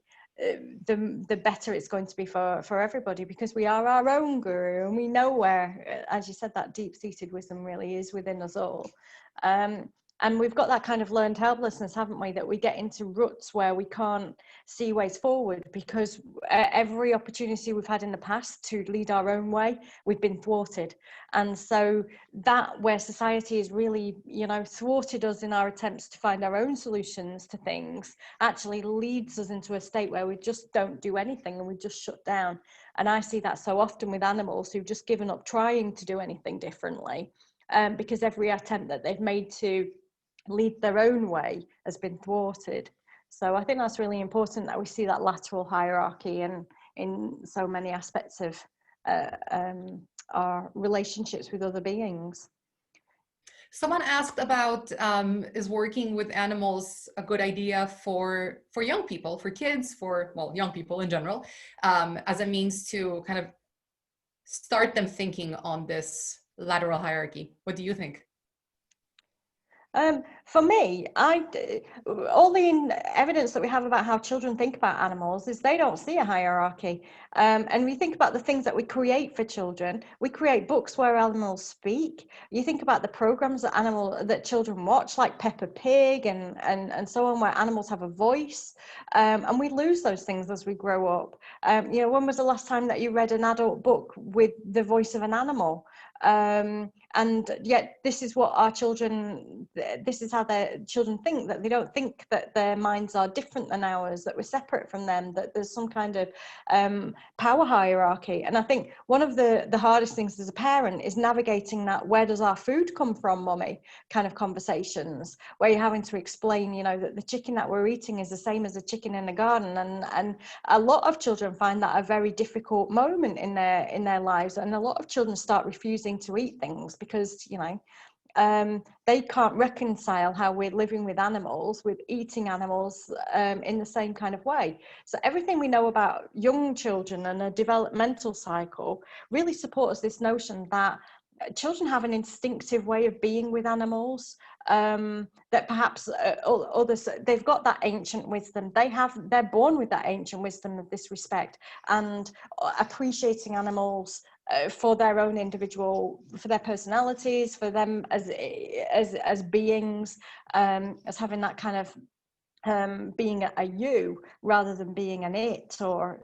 the better it's going to be for everybody, because we are our own guru and we know where, as you said, that deep-seated wisdom really is within us all. And we've got that kind of learned helplessness, haven't we, that we get into ruts where we can't see ways forward because every opportunity we've had in the past to lead our own way, we've been thwarted. And so that where society has really, thwarted us in our attempts to find our own solutions to things actually leads us into a state where we just don't do anything and we just shut down. And I see that so often with animals who've just given up trying to do anything differently because every attempt that they've made to lead their own way has been thwarted. So I think that's really important that we see that lateral hierarchy in so many aspects of our relationships with other beings. Someone asked about, is working with animals a good idea for young people, for kids, young people in general, as a means to kind of start them thinking on this lateral hierarchy? What do you think? For me, all the evidence that we have about how children think about animals is they don't see a hierarchy. And we think about the things that we create for children. We create books where animals speak. You think about the programs that children watch, like Peppa Pig and so on, where animals have a voice. And we lose those things as we grow up. You know, when was the last time that you read an adult book with the voice of an animal? And yet this is what our children, this is how their children think, that they don't think that their minds are different than ours, that we're separate from them, that there's some kind of power hierarchy. And I think one of the hardest things as a parent is navigating that where does our food come from, mummy, kind of conversations, where you're having to explain, you know, that the chicken that we're eating is the same as a chicken in the garden. And a lot of children find that a very difficult moment in their lives, and a lot of children start refusing to eat things because, you know, they can't reconcile how we're living with animals, with eating animals in the same kind of way. So everything we know about young children and a developmental cycle really supports this notion that children have an instinctive way of being with animals, that perhaps others, they've got that ancient wisdom. They're born with that ancient wisdom of this respect and appreciating animals for their own individual, for their personalities, for them as beings, as having that kind of being a you rather than being an it, or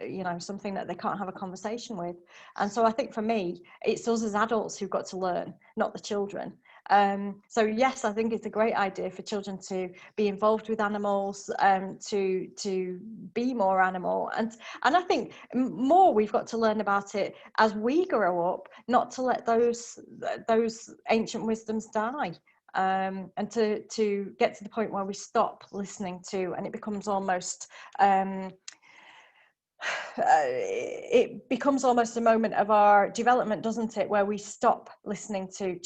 you know, something that they can't have a conversation with. And so I think for me, it's us as adults who've got to learn, not the children. So yes, I think it's a great idea for children to be involved with animals, to be more animal, and I think more we've got to learn about it as we grow up, not to let those ancient wisdoms die. And to get to the point where we stop listening to, and it becomes almost it becomes almost a moment of our development, doesn't it, where we stop listening to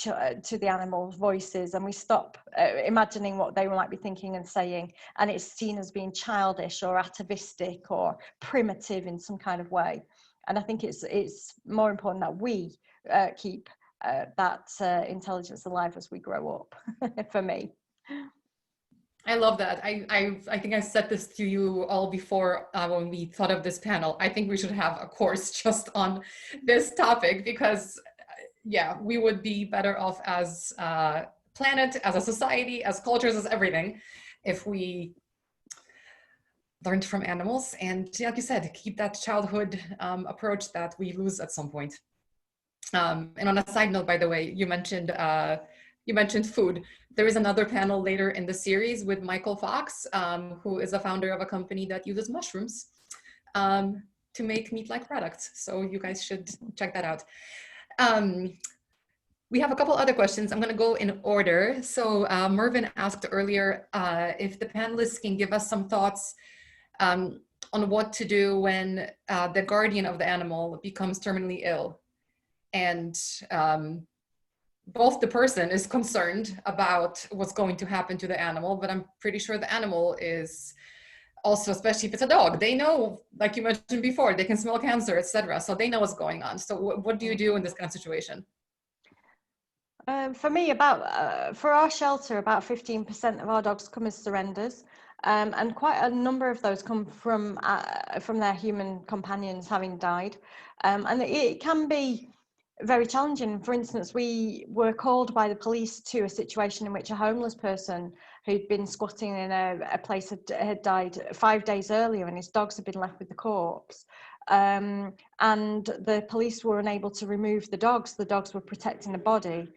the animals' voices, and we stop imagining what they might be thinking and saying, and it's seen as being childish or atavistic or primitive in some kind of way. And I think it's more important that we keep that intelligence alive as we grow up. For me. I love that. I think I said this to you all before when we thought of this panel. I think we should have a course just on this topic, because yeah, we would be better off as a planet, as a society, as cultures, as everything, if we learned from animals and, like you said, keep that childhood approach that we lose at some point. And on a side note, by the way, you mentioned food. There is another panel later in the series with Michael Fox, who is a founder of a company that uses mushrooms to make meat-like products. So you guys should check that out. We have a couple other questions. I'm going to go in order. So Mervyn asked earlier if the panelists can give us some thoughts on what to do when the guardian of the animal becomes terminally ill. And both the person is concerned about what's going to happen to the animal, but I'm pretty sure the animal is also, especially if it's a dog, they know, like you mentioned before, they can smell cancer, etc. So they know what's going on. So what do you do in this kind of situation? For me, for our shelter, about 15% of our dogs come as surrenders. And quite a number of those come from their human companions having died. And it can be very challenging. For instance, we were called by the police to a situation in which a homeless person who'd been squatting in a place had died 5 days earlier, and his dogs had been left with the corpse. And the police were unable to remove the dogs. The dogs were protecting the body.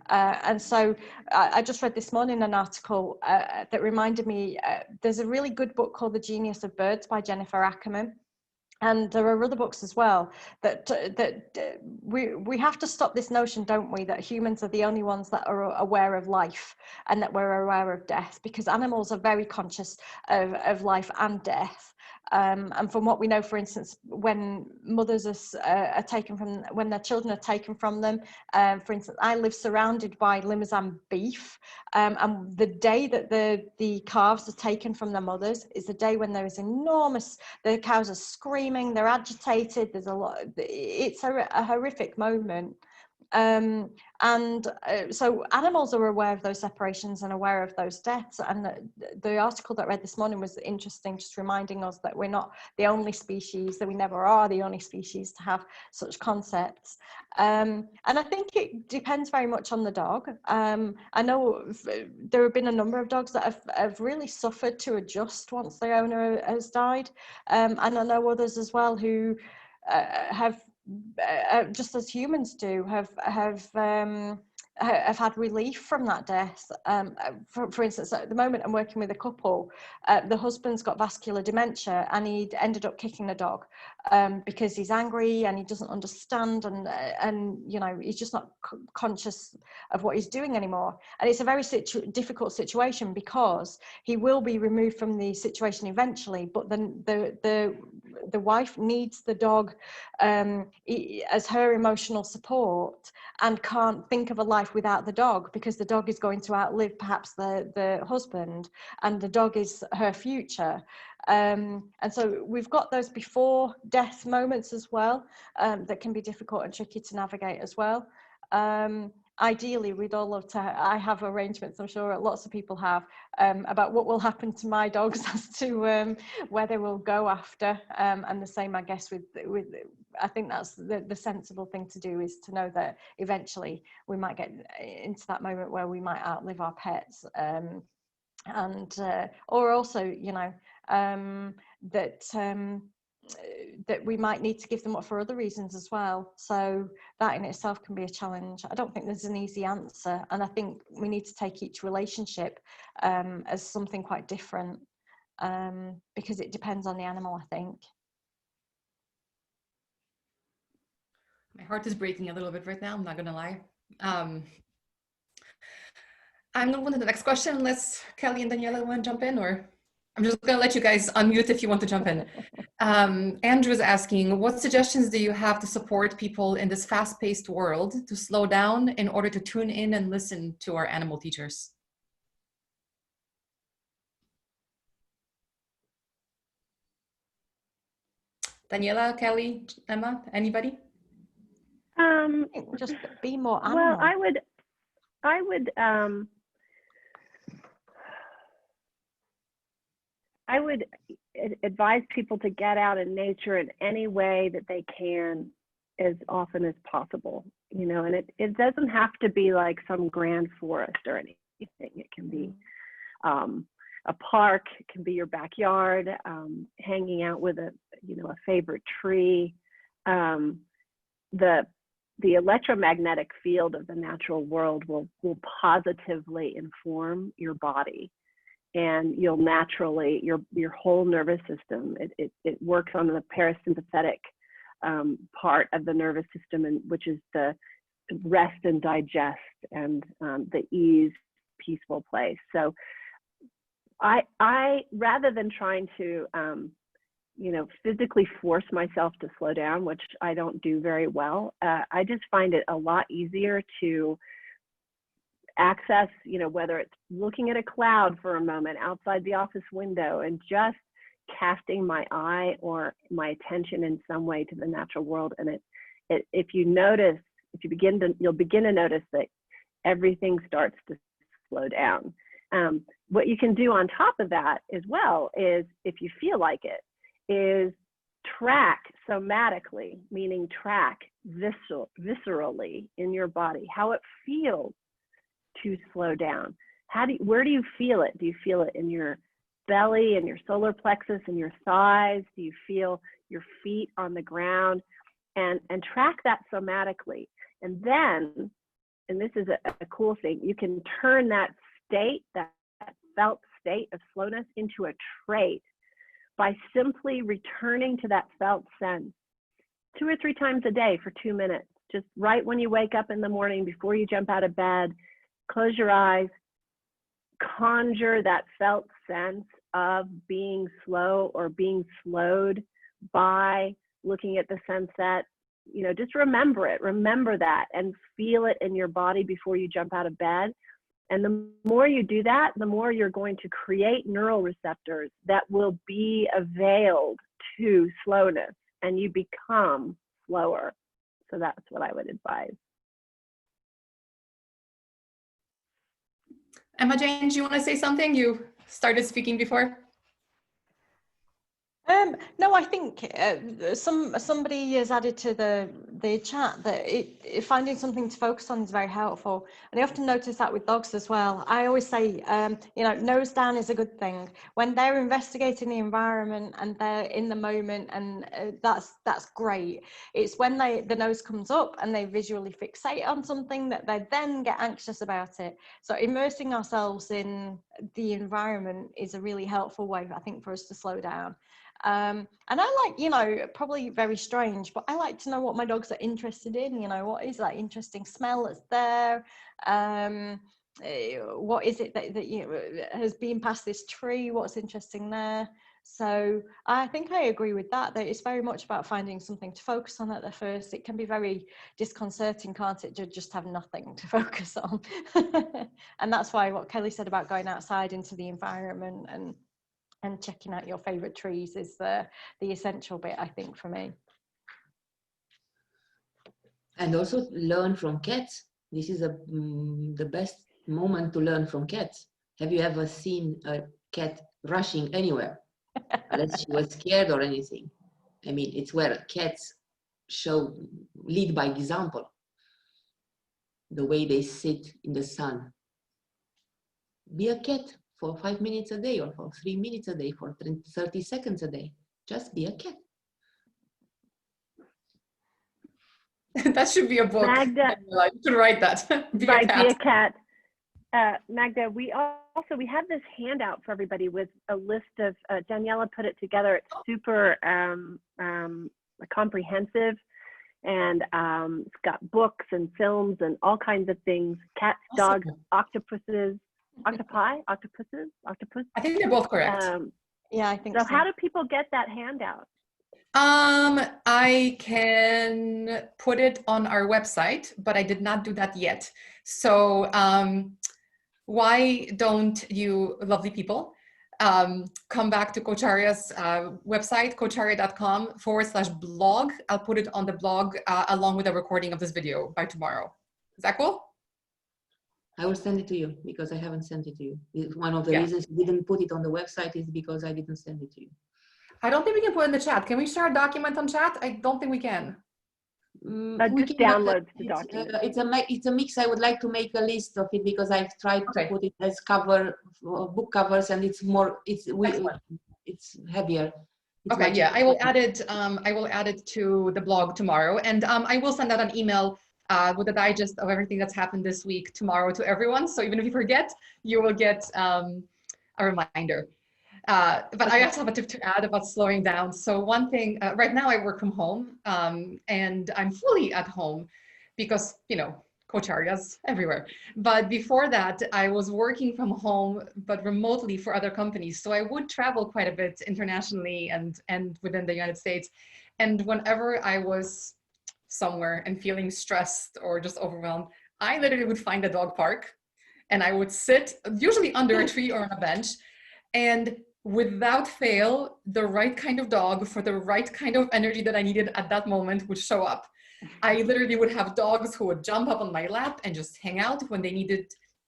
And so I just read this morning an article that reminded me, there's a really good book called The Genius of Birds by Jennifer Ackerman. And there are other books as well that we have to stop this notion, don't we, that humans are the only ones that are aware of life and that we're aware of death, because animals are very conscious of life and death. And from what we know, for instance, when mothers are taken from, when their children are taken from them, for instance, I live surrounded by Limousin beef, and the day that the calves are taken from their mothers is the day when there is enormous, the cows are screaming, they're agitated, there's a lot, it's a horrific moment. So animals are aware of those separations and aware of those deaths. And the article that I read this morning was interesting, just reminding us that we're not the only species, that we never are the only species to have such concepts. And I think it depends very much on the dog. I know there have been a number of dogs that have really suffered to adjust once their owner has died. And I know others as well who have, just as humans do, have had relief from that death. For instance, at the moment I'm working with a couple, the husband's got vascular dementia and he ended up kicking the dog because he's angry and he doesn't understand, and you know, he's just not conscious of what he's doing anymore. And it's a very difficult situation because he will be removed from the situation eventually, but then the wife needs the dog as her emotional support and can't think of a life without the dog, because the dog is going to outlive perhaps the husband, and the dog is her future. And so we've got those before death moments as well, that can be difficult and tricky to navigate as well. Ideally, we'd all love to, I have arrangements, I'm sure lots of people have, about what will happen to my dogs as to where they will go after. And the same, I guess, with I think that's the sensible thing to do, is to know that eventually we might get into that moment where we might outlive our pets. Or also, you know, that we might need to give them up for other reasons as well. So that in itself can be a challenge. I don't think there's an easy answer, and I think we need to take each relationship as something quite different, because it depends on the animal, I think. My heart is breaking a little bit right now, I'm not gonna lie. I'm gonna move on to the next question, unless Kelly and Daniela want to jump in, or I'm just gonna let you guys unmute if you want to jump in. Andrew is asking, what suggestions do you have to support people in this fast-paced world to slow down in order to tune in and listen to our animal teachers? Daniela, Kelly, Emma, anybody? Just be more animal. Well, I would advise people to get out in nature in any way that they can, as often as possible, you know, and it doesn't have to be like some grand forest or anything. It can be a park, it can be your backyard, hanging out with a favorite tree. The electromagnetic field of the natural world will positively inform your body, and you'll naturally, your whole nervous system, it works on the parasympathetic part of the nervous system, and which is the rest and digest and the ease, peaceful place. So I rather than trying to physically force myself to slow down, which I don't do very well, I just find it a lot easier to access, whether it's looking at a cloud for a moment outside the office window and just casting my eye or my attention in some way to the natural world. And you'll begin to notice that everything starts to slow down. What you can do on top of that as well is, if you feel like it, is track somatically, meaning track viscerally in your body how it feels to slow down. Where do you feel it? Do you feel it in your belly and your solar plexus and your thighs? Do you feel your feet on the ground? And track that somatically. And then, and this is a cool thing, you can turn that state, that felt state of slowness, into a trait by simply returning to that felt sense 2 or 3 times a day for 2 minutes. Just right when you wake up in the morning, before you jump out of bed, close your eyes, conjure that felt sense of being slow or being slowed by looking at the sunset. Just remember it, remember that, and feel it in your body before you jump out of bed. And the more you do that, the more you're going to create neural receptors that will be availed to slowness, and you become slower. So that's what I would advise. Emma Jane, do you want to say something? You started speaking before. No, I think somebody has added to the chat that finding something to focus on is very helpful, and I often notice that with dogs as well. I always say, you know, nose down is a good thing when they're investigating the environment and they're in the moment, and that's great. It's when the nose comes up and they visually fixate on something that they then get anxious about it. So immersing ourselves in the environment is a really helpful way, I think, for us to slow down. And I like, you know, probably very strange, but I like to know what my dogs are interested in. You know, what is that interesting smell that's there? What is it that you know, has been past this tree? What's interesting there? So I think I agree with that it's very much about finding something to focus on at the first. It can be very disconcerting, can't it, to just have nothing to focus on? And that's why what Kelly said about going outside into the environment and checking out your favorite trees is the essential bit, I think, for me. And also learn from cats. This is the best moment to learn from cats. Have you ever seen a cat rushing anywhere, unless she was scared or anything? I mean, it's where cats lead by example. The way they sit in the sun. Be a cat for 5 minutes a day, or for 3 minutes a day, for 30 seconds a day. Just be a cat. That should be a book. Magda, You should write that. Be right, a cat. be a cat. Magda, we have this handout for everybody with a list of, Daniela put it together. It's super comprehensive, and it's got books and films and all kinds of things. Cats, dogs, octopuses. Octopus? I think they're both correct. Yeah, I think So so. how do people get that handout? I can put it on our website, but I did not do that yet. So why don't you lovely people come back to Capoeira's website, capoeira.com/blog. I'll put it on the blog along with a recording of this video by tomorrow. Is that cool? I will send it to you because I haven't sent it to you. One of the Yeah. reasons you didn't put it on the website is because I didn't send it to you. I don't think we can put it in the chat. Can we share a document on chat? I don't think we can. Just downloads the document. It's a mix. I would like to make a list of it because I've tried to put it as book covers, and it's heavier. Okay, yeah, I will add it. I will add it to the blog tomorrow, and I will send out an email with a digest of everything that's happened this week tomorrow to everyone. So even if you forget, you will get a reminder. But I also have a tip to add about slowing down. So one thing, right now I work from home, and I'm fully at home because, you know, Capoeira's everywhere. But before that, I was working from home, but remotely for other companies. So I would travel quite a bit internationally and within the United States. And whenever I was somewhere and feeling stressed or just overwhelmed, I literally would find a dog park and I would sit usually under a tree or on a bench, and without fail, the right kind of dog for the right kind of energy that I needed at that moment would show up. I literally would have dogs who would jump up on my lap and just hang out when they needed,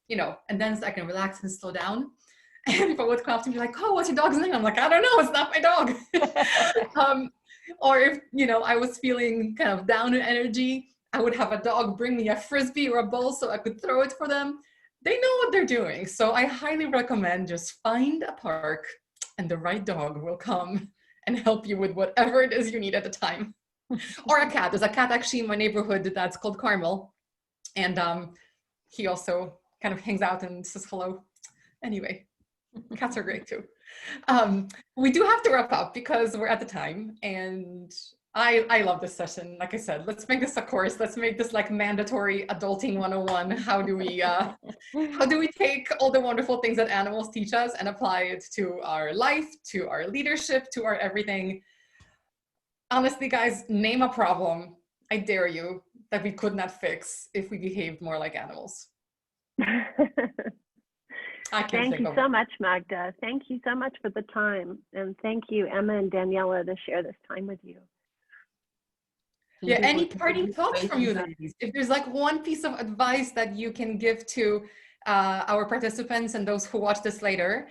you know, and then I can relax and slow down. And people would come up to me like, oh, what's your dog's name? I'm like, I don't know, it's not my dog. Or if, you know, I was feeling kind of down in energy, I would have a dog bring me a Frisbee or a ball so I could throw it for them. They know what they're doing. So I highly recommend just find a park and the right dog will come and help you with whatever it is you need at the time. Or a cat. There's a cat actually in my neighborhood that's called Carmel. And he also kind of hangs out and says hello. Anyway, cats are great too. We do have to wrap up because we're at the time, and I love this session. Like I said, let's make this a course. Let's make this like mandatory adulting 101. How do we take all the wonderful things that animals teach us and apply it to our life, to our leadership, to our everything? Honestly, guys, name a problem, I dare you, that we could not fix if we behaved more like animals. Thank you so much, Magda. Thank you so much for the time. And thank you, Emma and Daniela, to share this time with you. Yeah, any parting thoughts from you, ladies? If there's like one piece of advice that you can give to our participants and those who watch this later,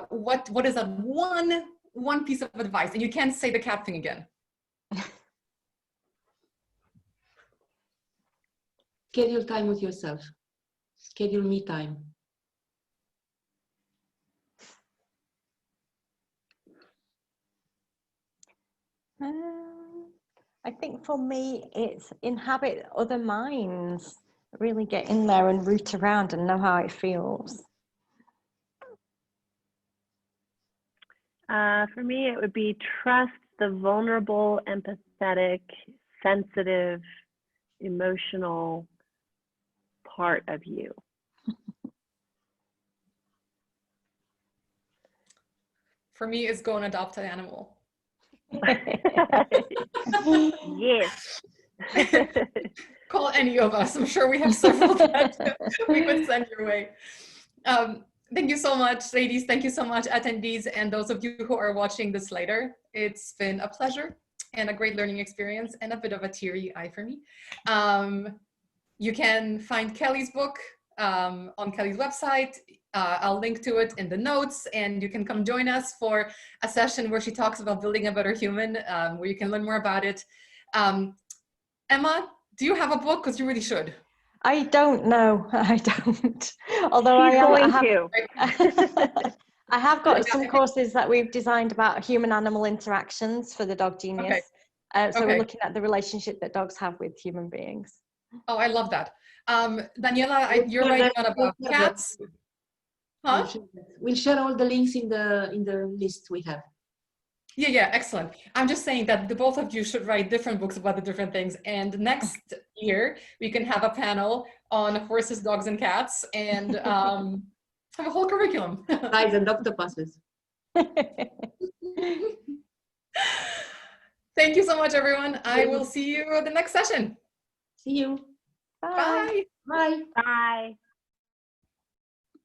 what is that one piece of advice? And you can't say the cat thing again. Schedule time with yourself. Schedule me time. I think for me, it's inhabit other minds. Really get in there and root around and know how it feels. For me, it would be trust the vulnerable, empathetic, sensitive, emotional part of you. For me, it's go and adopt an animal. Yes. Call any of us. I'm sure we have several that we could send your way. Thank you so much, ladies. Thank you so much, attendees, and those of you who are watching this later. It's been a pleasure and a great learning experience and a bit of a teary eye for me. You can find Kelly's book on Kelly's website. I'll link to it in the notes, and you can come join us for a session where she talks about building a better human, where you can learn more about it. Emma, do you have a book? Because you really should. I don't know. I don't. Although She's I have got some courses that we've designed about human-animal interactions for the dog genius. Okay. So we're looking at the relationship that dogs have with human beings. Oh, I love that. Daniela, you're writing on about cats. Huh? We'll share all the links in the list we have. Yeah, excellent. I'm just saying that the both of you should write different books about the different things. And next year, we can have a panel on horses, dogs, and cats, and have a whole curriculum. Guys and octopuses. Thank you so much, everyone. I will see you at the next session. See you. Bye. Bye. Bye.